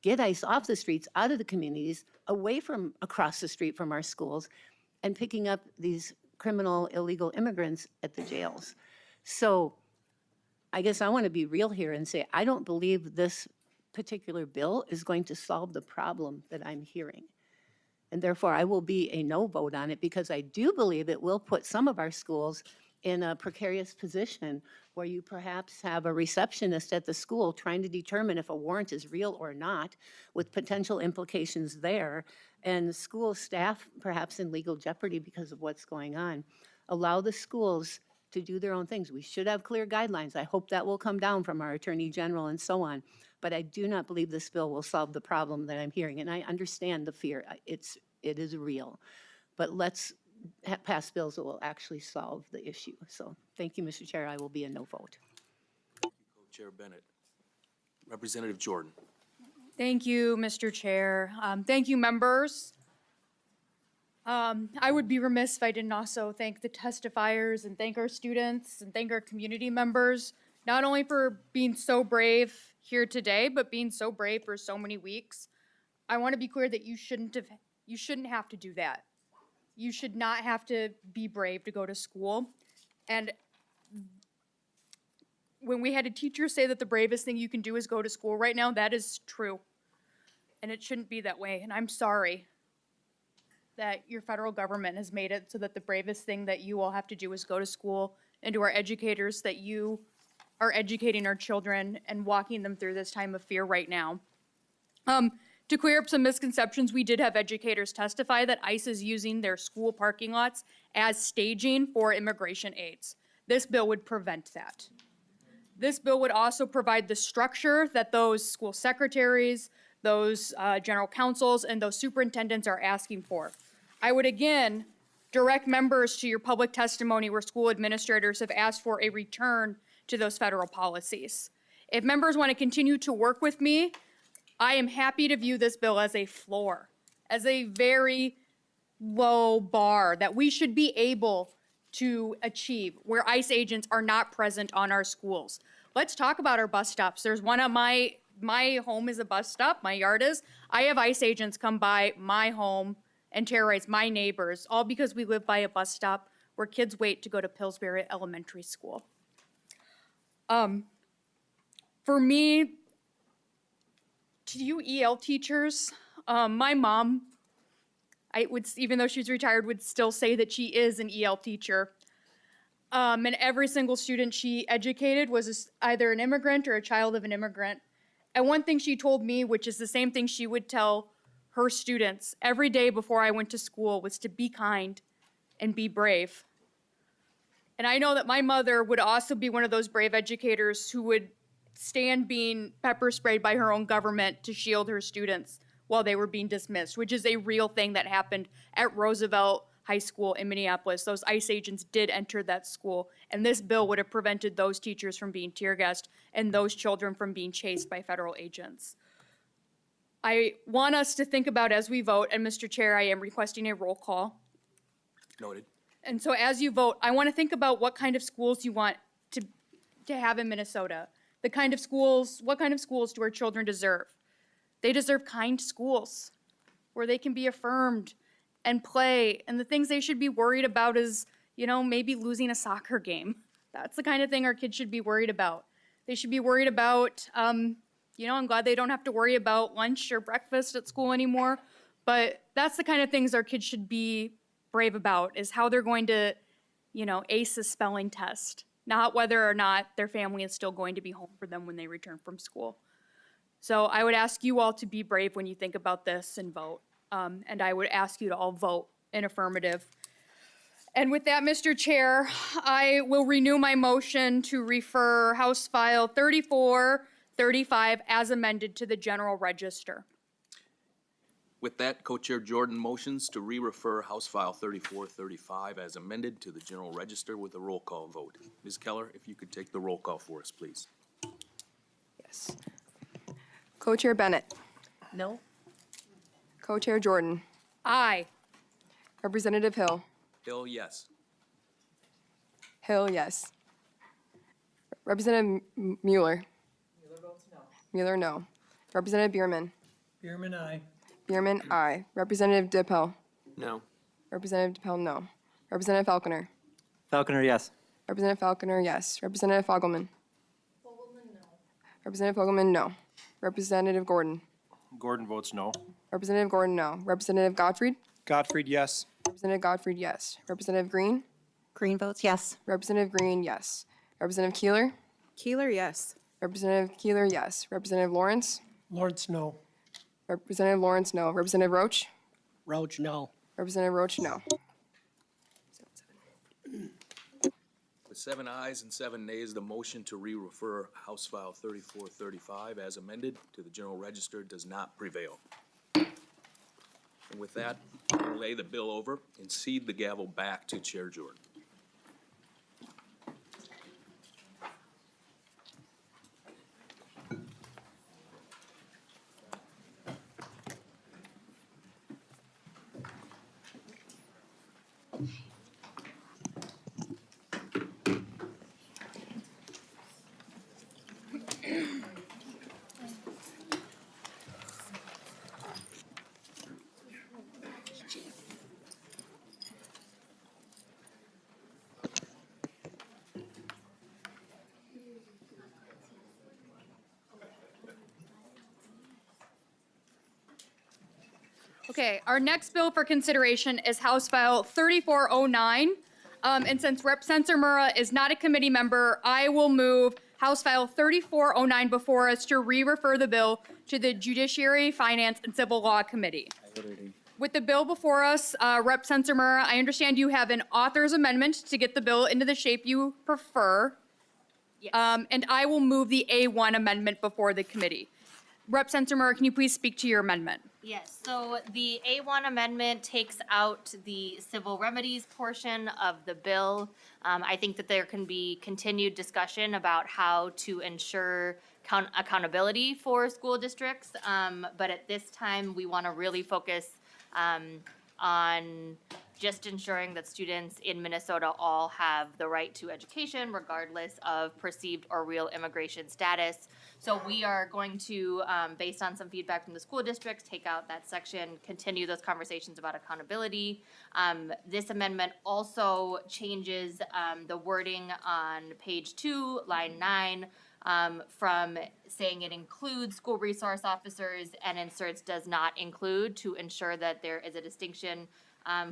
Speaker 1: get ICE off the streets, out of the communities, away from across the street from our schools, and picking up these criminal illegal immigrants at the jails. So I guess I want to be real here and say, I don't believe this particular bill is going to solve the problem that I'm hearing. And therefore, I will be a no vote on it because I do believe it will put some of our schools in a precarious position where you perhaps have a receptionist at the school trying to determine if a warrant is real or not, with potential implications there, and school staff perhaps in legal jeopardy because of what's going on. Allow the schools to do their own things. We should have clear guidelines. I hope that will come down from our Attorney General and so on. But I do not believe this bill will solve the problem that I'm hearing. And I understand the fear. It is real. But let's pass bills that will actually solve the issue. So thank you, Mr. Chair. I will be a no vote.
Speaker 2: Co-Chair Bennett. Representative Jordan.
Speaker 4: Thank you, Mr. Chair. Thank you, members. I would be remiss if I didn't also thank the testifiers and thank our students and thank our community members, not only for being so brave here today, but being so brave for so many weeks. I want to be clear that you shouldn't have to do that. You should not have to be brave to go to school. And when we had a teacher say that the bravest thing you can do is go to school right now, that is true. And it shouldn't be that way. And I'm sorry that your federal government has made it so that the bravest thing that you all have to do is go to school, and to our educators that you are educating our children and walking them through this time of fear right now. To clear up some misconceptions, we did have educators testify that ICE is using their school parking lots as staging for immigration aids. This bill would prevent that. This bill would also provide the structure that those school secretaries, those general counsels, and those superintendents are asking for. I would again direct members to your public testimony where school administrators have asked for a return to those federal policies. If members want to continue to work with me, I am happy to view this bill as a floor, as a very low bar that we should be able to achieve where ICE agents are not present on our schools. Let's talk about our bus stops. There's one at my home is a bus stop, my yard is. I have ICE agents come by my home and terrorize my neighbors, all because we live by a bus stop where kids wait to go to Pillsbury Elementary School. For me, to you EL teachers, my mom, even though she's retired, would still say that she is an EL teacher. And every single student she educated was either an immigrant or a child of an immigrant. And one thing she told me, which is the same thing she would tell her students every day before I went to school, was to be kind and be brave. And I know that my mother would also be one of those brave educators who would stand being pepper sprayed by her own government to shield her students while they were being dismissed, which is a real thing that happened at Roosevelt High School in Minneapolis. Those ICE agents did enter that school, and this bill would have prevented those teachers from being tear gassed and those children from being chased by federal agents. I want us to think about as we vote, and Mr. Chair, I am requesting a roll call.
Speaker 2: Noted.
Speaker 4: And so as you vote, I want to think about what kind of schools you want to have in Minnesota. What kind of schools do our children deserve? They deserve kind schools where they can be affirmed and play. And the things they should be worried about is, maybe losing a soccer game. That's the kind of thing our kids should be worried about. They should be worried about, I'm glad they don't have to worry about lunch or breakfast at school anymore. But that's the kind of things our kids should be brave about, is how they're going to, ace a spelling test, not whether or not their family is still going to be home for them when they return from school. So I would ask you all to be brave when you think about this and vote. And I would ask you to all vote in affirmative. And with that, Mr. Chair, I will renew my motion to refer House File 3435 as amended to the General Register.
Speaker 2: With that, Co-Chair Jordan motions to re-refer House File 3435 as amended to the General Register with a roll call vote. Ms. Keller, if you could take the roll call for us, please.
Speaker 6: Yes. Co-Chair Bennett.
Speaker 1: No?
Speaker 6: Co-Chair Jordan.
Speaker 4: Aye.
Speaker 6: Representative Hill.
Speaker 2: Hill, yes.
Speaker 6: Hill, yes. Representative Mueller.
Speaker 9: Mueller votes no.
Speaker 6: Mueller, no. Representative Bierman.
Speaker 9: Bierman, aye.
Speaker 6: Bierman, aye. Representative DePel.
Speaker 21: No.
Speaker 6: Representative DePel, no. Representative Falconer.
Speaker 8: Falconer, yes.
Speaker 6: Representative Falconer, yes. Representative Fogelman. Representative Fogelman, no. Representative Gordon.
Speaker 11: Gordon votes no.
Speaker 6: Representative Gordon, no. Representative Gottfried.
Speaker 24: Gottfried, yes.
Speaker 6: Representative Gottfried, yes. Representative Green.
Speaker 3: Green votes yes.
Speaker 6: Representative Green, yes. Representative Keeler.
Speaker 15: Keeler, yes.
Speaker 6: Representative Keeler, yes. Representative Lawrence.
Speaker 9: Lawrence, no.
Speaker 6: Representative Lawrence, no. Representative Roach.
Speaker 9: Roach, no.
Speaker 6: Representative Roach, no.
Speaker 2: With 7 ayes and 7 nays, the motion to re-refer House File 3435 as amended to the General Register does not prevail. And with that, I'll lay the bill over and cede the gavel back to Chair Jordan.
Speaker 4: Okay, our next bill for consideration is House File 3409. And since Rep. Sensormura is not a committee member, I will move House File 3409 before us to re-refer the bill to the Judiciary, Finance, and Civil Law Committee. With the bill before us, Rep. Sensormura, I understand you have an author's amendment to get the bill into the shape you prefer.
Speaker 12: Yes.
Speaker 4: And I will move the A1 amendment before the committee. Rep. Sensormura, can you please speak to your amendment?
Speaker 12: Yes, so the A1 amendment takes out the civil remedies portion of the bill. I think that there can be continued discussion about how to ensure accountability for school districts. But at this time, we want to really focus on just ensuring that students in Minnesota all have the right to education regardless of perceived or real immigration status. So we are going to, based on some feedback from the school districts, take out that section, continue those conversations about accountability. This amendment also changes the wording on page 2, line 9, from saying it includes school resource officers and inserts does not include to ensure that there is a distinction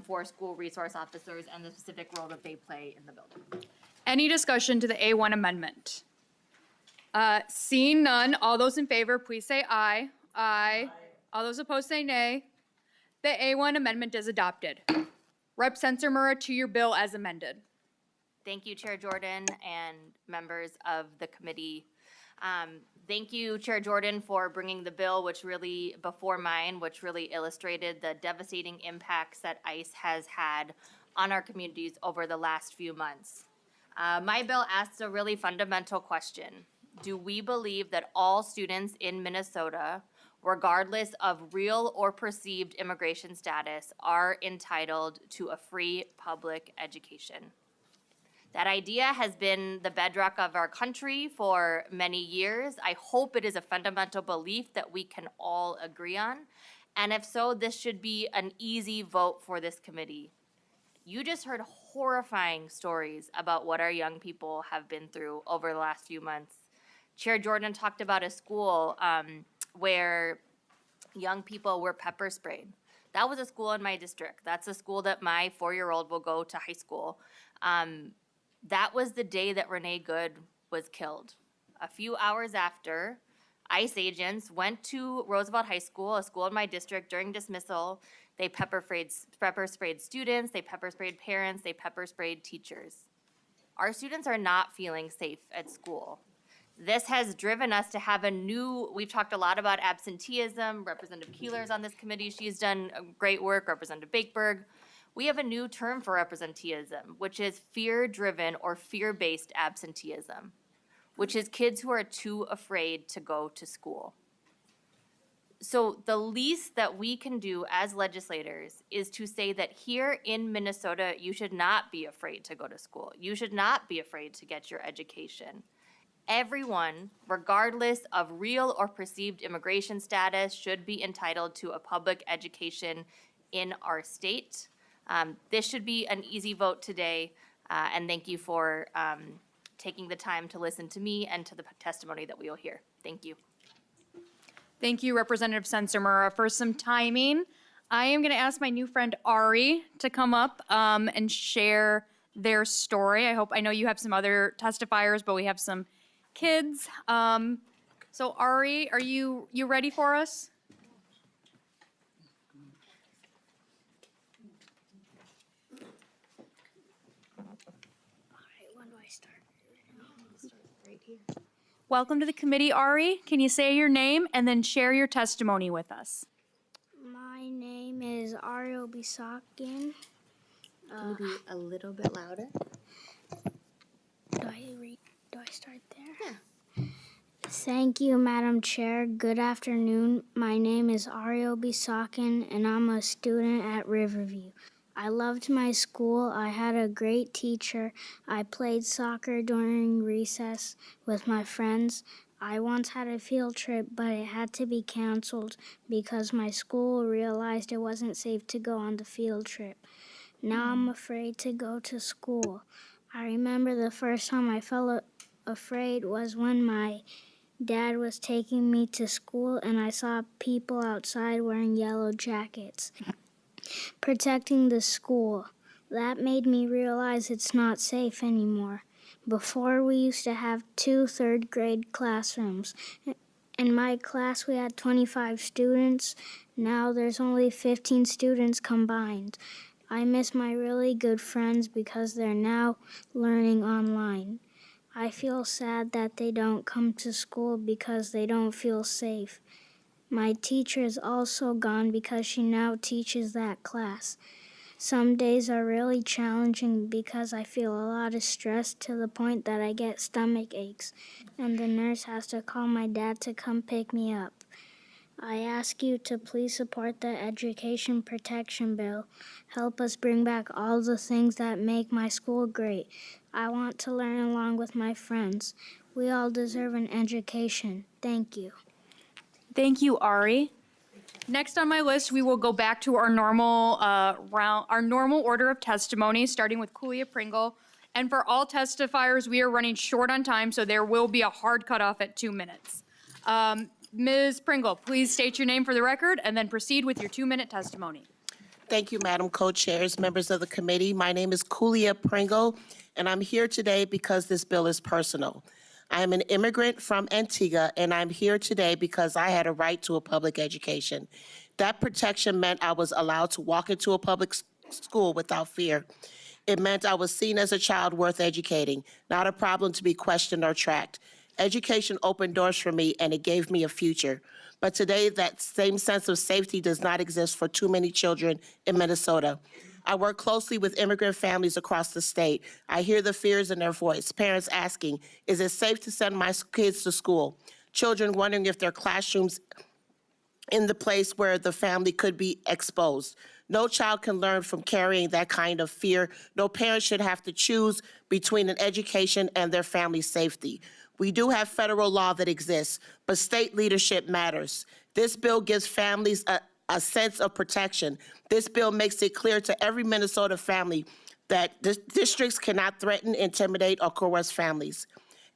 Speaker 12: for school resource officers and the specific role that they play in the building.
Speaker 4: Any discussion to the A1 amendment? Seeing none, all those in favor, please say aye. Aye. All those opposed say nay. The A1 amendment is adopted. Rep. Sensormura, to your bill as amended.
Speaker 12: Thank you, Chair Jordan and members of the committee. Thank you, Chair Jordan, for bringing the bill, which really illustrated the devastating impacts that ICE has had on our communities over the last few months. My bill asks a really fundamental question. Do we believe that all students in Minnesota, regardless of real or perceived immigration status, are entitled to a free public education? That idea has been the bedrock of our country for many years. I hope it is a fundamental belief that we can all agree on. And if so, this should be an easy vote for this committee. You just heard horrifying stories about what our young people have been through over the last few months. Chair Jordan talked about a school where young people were pepper sprayed. That was a school in my district. That's a school that my 4-year-old will go to high school. That was the day that Renee Good was killed. A few hours after, ICE agents went to Roosevelt High School, a school in my district, during dismissal. They pepper sprayed students, they pepper sprayed parents, they pepper sprayed teachers. Our students are not feeling safe at school. This has driven us to have we've talked a lot about absenteeism. Representative Keeler's on this committee. She's done great work. Representative Bakeberg. We have a new term for absenteeism, which is fear-driven or fear-based absenteeism, which is kids who are too afraid to go to school. So the least that we can do as legislators is to say that here in Minnesota, you should not be afraid to go to school. You should not be afraid to get your education. Everyone, regardless of real or perceived immigration status, should be entitled to a public education in our state. This should be an easy vote today, and thank you for taking the time to listen to me and to the testimony that we will hear. Thank you.
Speaker 4: Thank you, Representative Sensimura. For some timing, I am going to ask my new friend Ari to come up and share their story. I know you have some other testifiers, but we have some kids. So Ari, are you ready for us?
Speaker 19: When do I start?
Speaker 12: Right here.
Speaker 4: Welcome to the committee, Ari. Can you say your name and then share your testimony with us?
Speaker 19: My name is Ario Bisakin.
Speaker 12: Can you be a little bit louder?
Speaker 19: Do I start there? Yeah. Thank you, Madam Chair. Good afternoon. My name is Ario Bisakin, and I'm a student at Riverview. I loved my school. I had a great teacher. I played soccer during recess with my friends. I once had a field trip, but it had to be canceled because my school realized it wasn't safe to go on the field trip. Now I'm afraid to go to school. I remember the first time I felt afraid was when my dad was taking me to school and I saw people outside wearing yellow jackets, protecting the school. That made me realize it's not safe anymore. Before, we used to have 2 third-grade classrooms. In my class, we had 25 students. Now there's only 15 students combined. I miss my really good friends because they're now learning online. I feel sad that they don't come to school because they don't feel safe. My teacher is also gone because she now teaches that class. Some days are really challenging because I feel a lot of stress to the point that I get stomach aches, and the nurse has to call my dad to come pick me up. I ask you to please support the Education Protection Bill. Help us bring back all the things that make my school great. I want to learn along with my friends. We all deserve an education. Thank you.
Speaker 4: Thank you, Ari. Next on my list, we will go back to our normal order of testimony, starting with Kulia Pringle. And for all testifiers, we are running short on time, so there will be a hard cutoff at 2 minutes. Ms. Pringle, please state your name for the record and then proceed with your 2-minute testimony.
Speaker 11: Thank you, Madam Co-Chairs, members of the committee. My name is Kulia Pringle, and I'm here today because this bill is personal. I am an immigrant from Antigua, and I'm here today because I had a right to a public education. That protection meant I was allowed to walk into a public school without fear. It meant I was seen as a child worth educating, not a problem to be questioned or tracked. Education opened doors for me, and it gave me a future. But today, that same sense of safety does not exist for too many children in Minnesota. I work closely with immigrant families across the state. I hear the fears in their voice, parents asking, is it safe to send my kids to school? Children wondering if their classrooms in the place where the family could be exposed. No child can learn from carrying that kind of fear. No parent should have to choose between an education and their family's safety. We do have federal law that exists, but state leadership matters. This bill gives families a sense of protection. This bill makes it clear to every Minnesota family that districts cannot threaten, intimidate, or coerce families.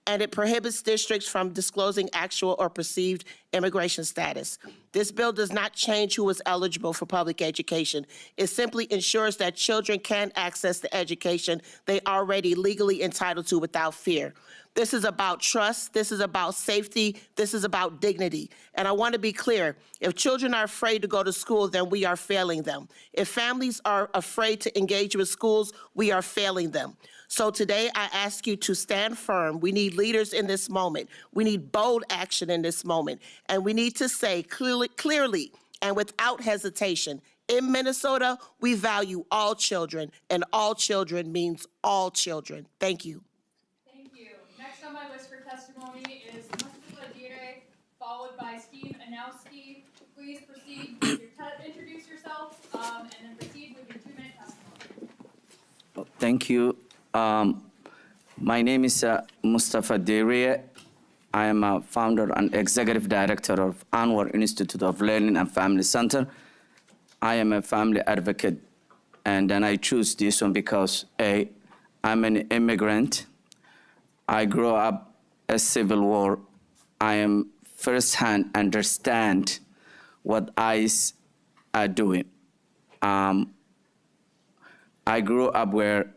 Speaker 11: And it prohibits districts from disclosing actual or perceived immigration status. This bill does not change who is eligible for public education. It simply ensures that children can access the education they already legally entitled to without fear. This is about trust. This is about safety. This is about dignity. And I want to be clear, if children are afraid to go to school, then we are failing them. If families are afraid to engage with schools, we are failing them. So today I ask you to stand firm. We need leaders in this moment. We need bold action in this moment. And we need to say clearly and without hesitation, in Minnesota, we value all children, and all children means all children. Thank you.
Speaker 4: Thank you. Next on my list for testimony is Mustafa Dire, followed by Steve Anowski. Please proceed with your introduce yourself, and then proceed with your 2-minute testimony.
Speaker 13: Thank you. My name is Mustafa Dire. I am a founder and executive director of Anwar Institute of Learning and Family Center. I am a family advocate, and then I choose this one because I'm an immigrant. I grew up a civil war. I am firsthand understand what ICE are doing. I grew up where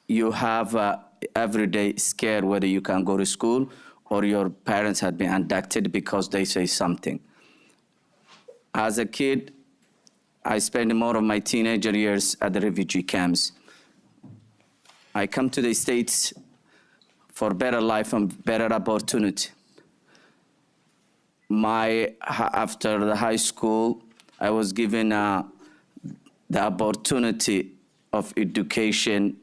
Speaker 13: you have every day scared whether you can go to school or your parents had been abducted because they say something. As a kid, I spent more of my teenager years at the refugee camps. I come to the States for better life and better opportunity. After the high school, I was given the opportunity of education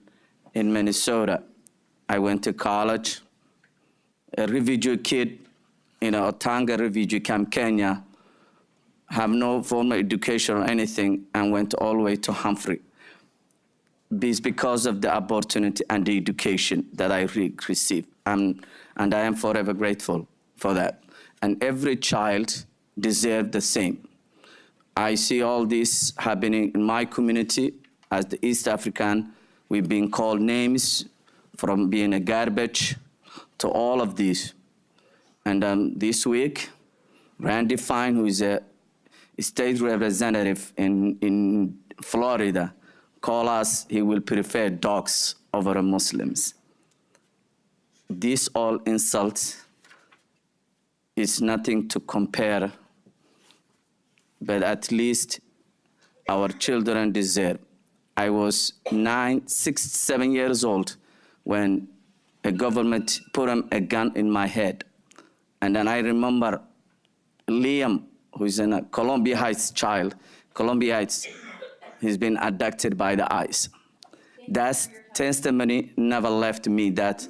Speaker 13: in Minnesota. I went to college. A refugee kid in Otanga refugee camp, Kenya, have no formal education or anything, and went all the way to Humphrey. It's because of the opportunity and the education that I received. And I am forever grateful for that. And every child deserves the same. I see all this happening in my community. As the East African, we've been called names from being a garbage to all of this. And this week, Randy Fine, who is a state representative in Florida, called us, he will prefer dogs over Muslims. This all insults is nothing to compare, but at least our children deserve. I was 6, 7 years old when a government put a gun in my head. And then I remember Liam, who is a Columbia Heights child, Columbia Heights, he's been abducted by the ICE. That testimony never left me, that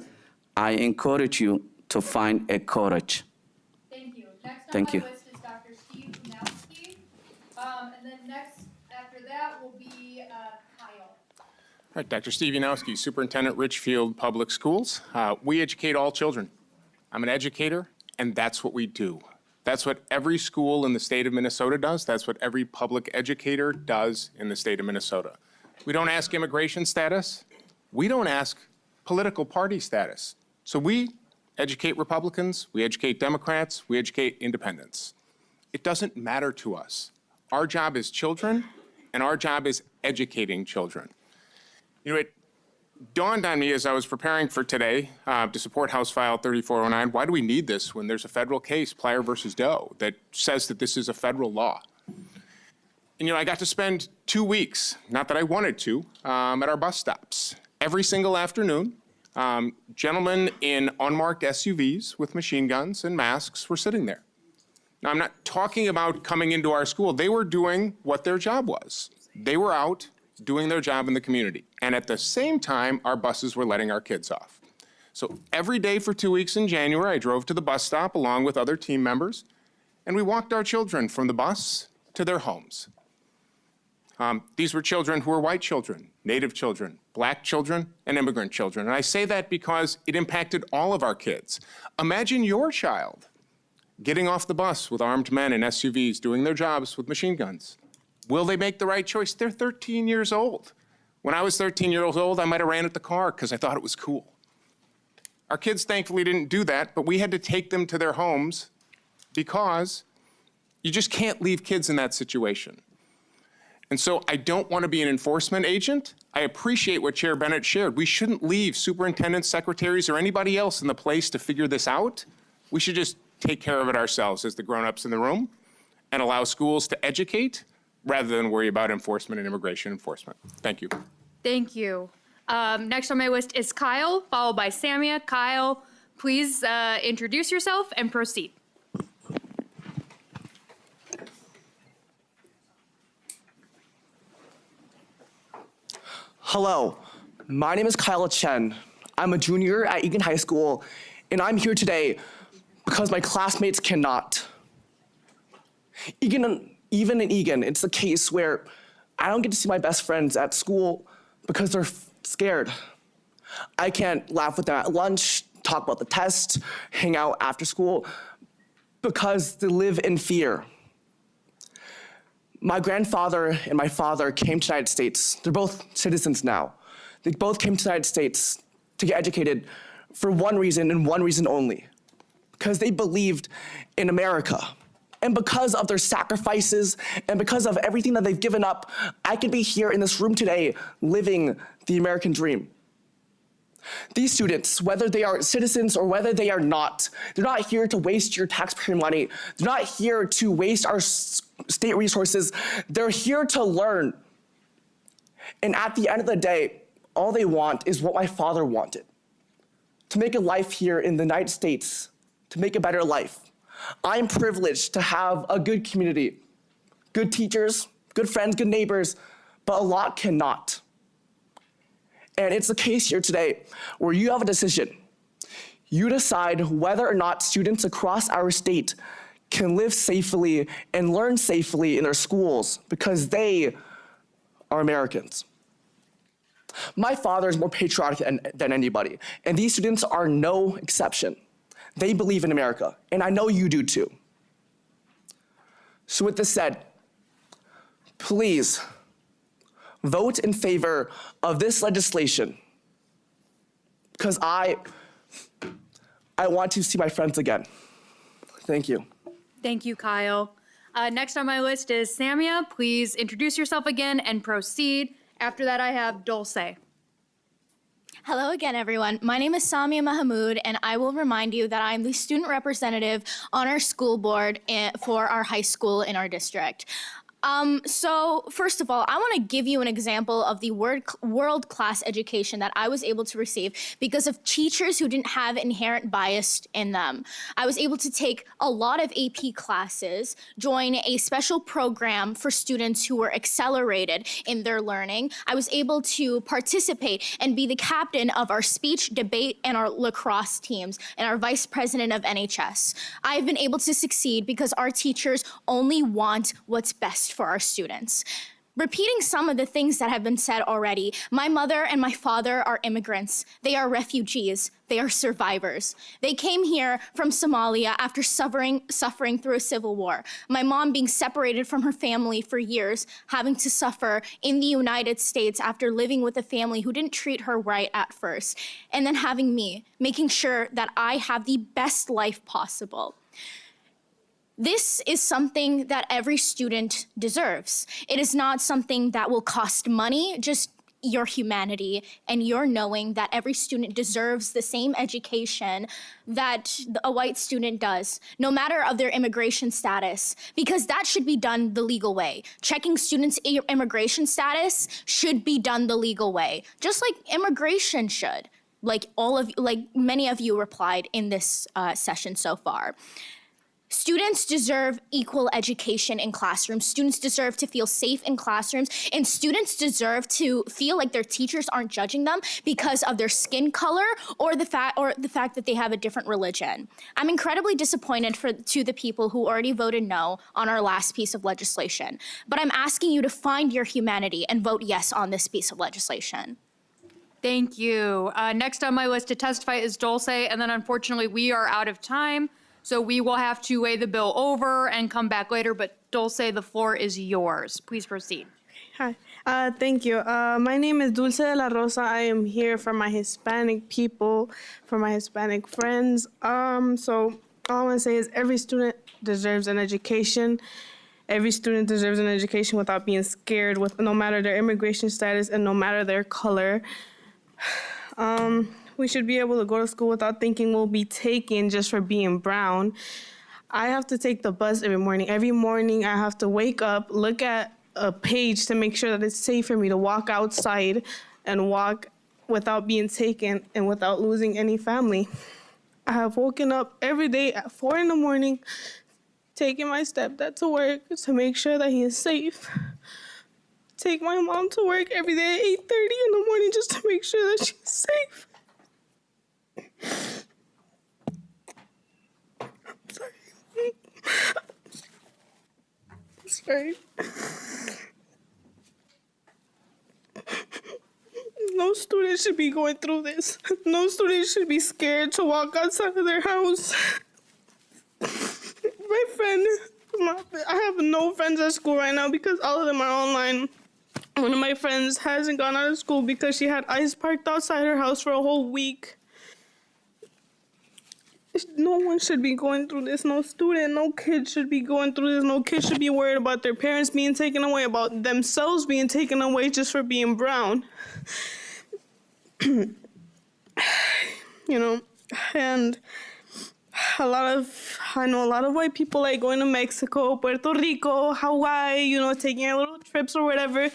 Speaker 13: I encourage you to find a courage.
Speaker 4: Thank you. Next
Speaker 13: Thank
Speaker 4: on
Speaker 13: you.
Speaker 4: my list is Dr. Steve Anowski. And then next after that will be Kyle.
Speaker 14: All right, Dr. Steve Yanowski, Superintendent, Richfield Public Schools. We educate all children. I'm an educator, and that's what we do. That's what every school in the state of Minnesota does. That's what every public educator does in the state of Minnesota. We don't ask immigration status. We don't ask political party status. So we educate Republicans, we educate Democrats, we educate independents. It doesn't matter to us. Our job is children, and our job is educating children. You know, it dawned on me as I was preparing for today to support House File 3409, why do we need this when there's a federal case, Plyer versus Doe, that says that this is a federal law? And, you know, I got to spend 2 weeks, not that I wanted to, at our bus stops. Every single afternoon, gentlemen in unmarked SUVs with machine guns and masks were sitting there. Now, I'm not talking about coming into our school. They were doing what their job was. They were out doing their job in the community. And at the same time, our buses were letting our kids off. So every day for 2 weeks in January, I drove to the bus stop along with other team members, and we walked our children from the bus to their homes. These were children who were white children, Native children, Black children, and immigrant children. And I say that because it impacted all of our kids. Imagine your child getting off the bus with armed men in SUVs doing their jobs with machine guns. Will they make the right choice? They're 13 years old. When I was 13 years old, I might have ran at the car because I thought it was cool. Our kids thankfully didn't do that, but we had to take them to their homes because you just can't leave kids in that situation. And so I don't want to be an enforcement agent. I appreciate what Chair Bennett shared. We shouldn't leave superintendents, secretaries, or anybody else in the place to figure this out. We should just take care of it ourselves as the grown-ups in the room and allow schools to educate rather than worry about enforcement and immigration enforcement. Thank you.
Speaker 4: Thank you. Next on my list is Kyle, followed by Samia. Kyle, please introduce yourself and proceed.
Speaker 16: Hello, my name is Kyle Chen. I'm a junior at Egan High School, and I'm here today because my classmates cannot. Even in Egan, it's the case where I don't get to see my best friends at school because they're scared. I can't laugh with them at lunch, talk about the test, hang out after school, because they live in fear. My grandfather and my father came to the United States. They're both citizens now. They both came to the United States to get educated for one reason and one reason only, because they believed in America. And because of their sacrifices and because of everything that they've given up, I can be here in this room today living the American dream. These students, whether they are citizens or whether they are not, they're not here to waste your taxpayer money. They're not here to waste our state resources. They're here to learn. And at the end of the day, all they want is what my father wanted: to make a life here in the United States, to make a better life. I'm privileged to have a good community, good teachers, good friends, good neighbors, but a lot cannot. And it's the case here today where you have a decision. You decide whether or not students across our state can live safely and learn safely in their schools because they are Americans. My father is more patriotic than anybody, and these students are no exception. They believe in America, and I know you do too. So with this said, please vote in favor of this legislation, because I want to see my friends again. Thank you.
Speaker 4: Thank you, Kyle. Next on my list is Samia. Please introduce yourself again and proceed. After that, I have Dulce.
Speaker 17: Hello again, everyone. My name is Samia Mahmood, and I will remind you that I'm the student representative on our school board for our high school in our district. So first of all, I want to give you an example of the world-class education that I was able to receive because of teachers who didn't have inherent bias in them. I was able to take a lot of AP classes, join a special program for students who were accelerated in their learning. I was able to participate and be the captain of our speech, debate, and our lacrosse teams, and our vice president of NHS. I've been able to succeed because our teachers only want what's best for our students. Repeating some of the things that have been said already, my mother and my father are immigrants. They are refugees. They are survivors. They came here from Somalia after suffering through a civil war. My mom being separated from her family for years, having to suffer in the United States after living with a family who didn't treat her right at first. And then having me, making sure that I have the best life possible. This is something that every student deserves. It is not something that will cost money, just your humanity and your knowing that every student deserves the same education that a white student does, no matter of their immigration status, because that should be done the legal way. Checking students' immigration status should be done the legal way, just like immigration should, like many of you replied in this session so far. Students deserve equal education in classrooms. Students deserve to feel safe in classrooms, and students deserve to feel like their teachers aren't judging them because of their skin color or the fact that they have a different religion. I'm incredibly disappointed to the people who already voted no on our last piece of legislation, but I'm asking you to find your humanity and vote yes on this piece of legislation.
Speaker 4: Thank you. Next on my list to testify is Dulce, and then unfortunately we are out of time. So we will have to weigh the bill over and come back later, but Dulce, the floor is yours. Please proceed.
Speaker 18: Hi, thank you. My name is Dulce de la Rosa. I am here for my Hispanic people, for my Hispanic friends. So all I want to say is every student deserves an education. Every student deserves an education without being scared, with no matter their immigration status and no matter their color. We should be able to go to school without thinking we'll be taken just for being brown. I have to take the bus every morning. Every morning I have to wake up, look at a page to make sure that it's safe for me to walk outside and walk without being taken and without losing any family. I have woken up every day at 4 in the morning, taking my stepdad to work to make sure that he is safe. Take my mom to work every day at 8:30 in the morning just to make sure that she's safe. Sorry. No student should be going through this. No student should be scared to walk outside of their house. My friend, I have no friends at school right now because all of them are online. One of my friends hasn't gone out of school because she had ICE parked outside her house for a whole week. No one should be going through this. No student, no kid should be going through this. No kid should be worried about their parents being taken away, about themselves being taken away just for being brown. You know, and I know a lot of white people like going to Mexico, Puerto Rico, Hawaii, you know, taking their little trips or whatever.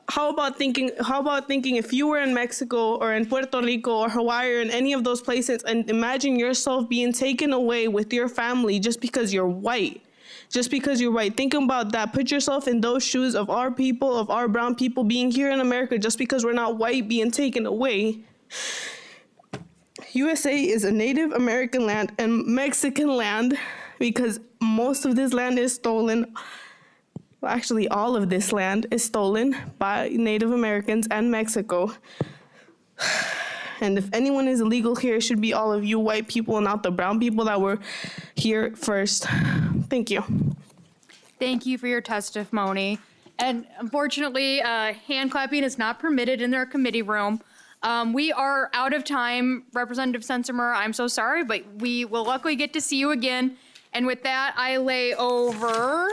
Speaker 18: How about thinking if you were in Mexico or in Puerto Rico or Hawaii or in any of those places, and imagine yourself being taken away with your family just because you're white. Just because you're white. Think about that. Put yourself in those shoes of our people, of our brown people being here in America just because we're not white, being taken away. USA is a Native American land and Mexican land because most of this land is stolen. Well, actually, all of this land is stolen by Native Americans and Mexico. And if anyone is illegal here, it should be all of you white people and not the brown people that were here first. Thank you.
Speaker 4: Thank you for your testimony. And unfortunately, hand clapping is not permitted in their committee room. We are out of time. Representative Sensimer, I'm so sorry, but we will luckily get to see you again. And with that, I lay over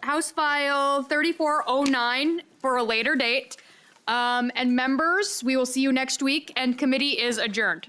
Speaker 4: House File 3409 for a later date. And members, we will see you next week, and committee is adjourned.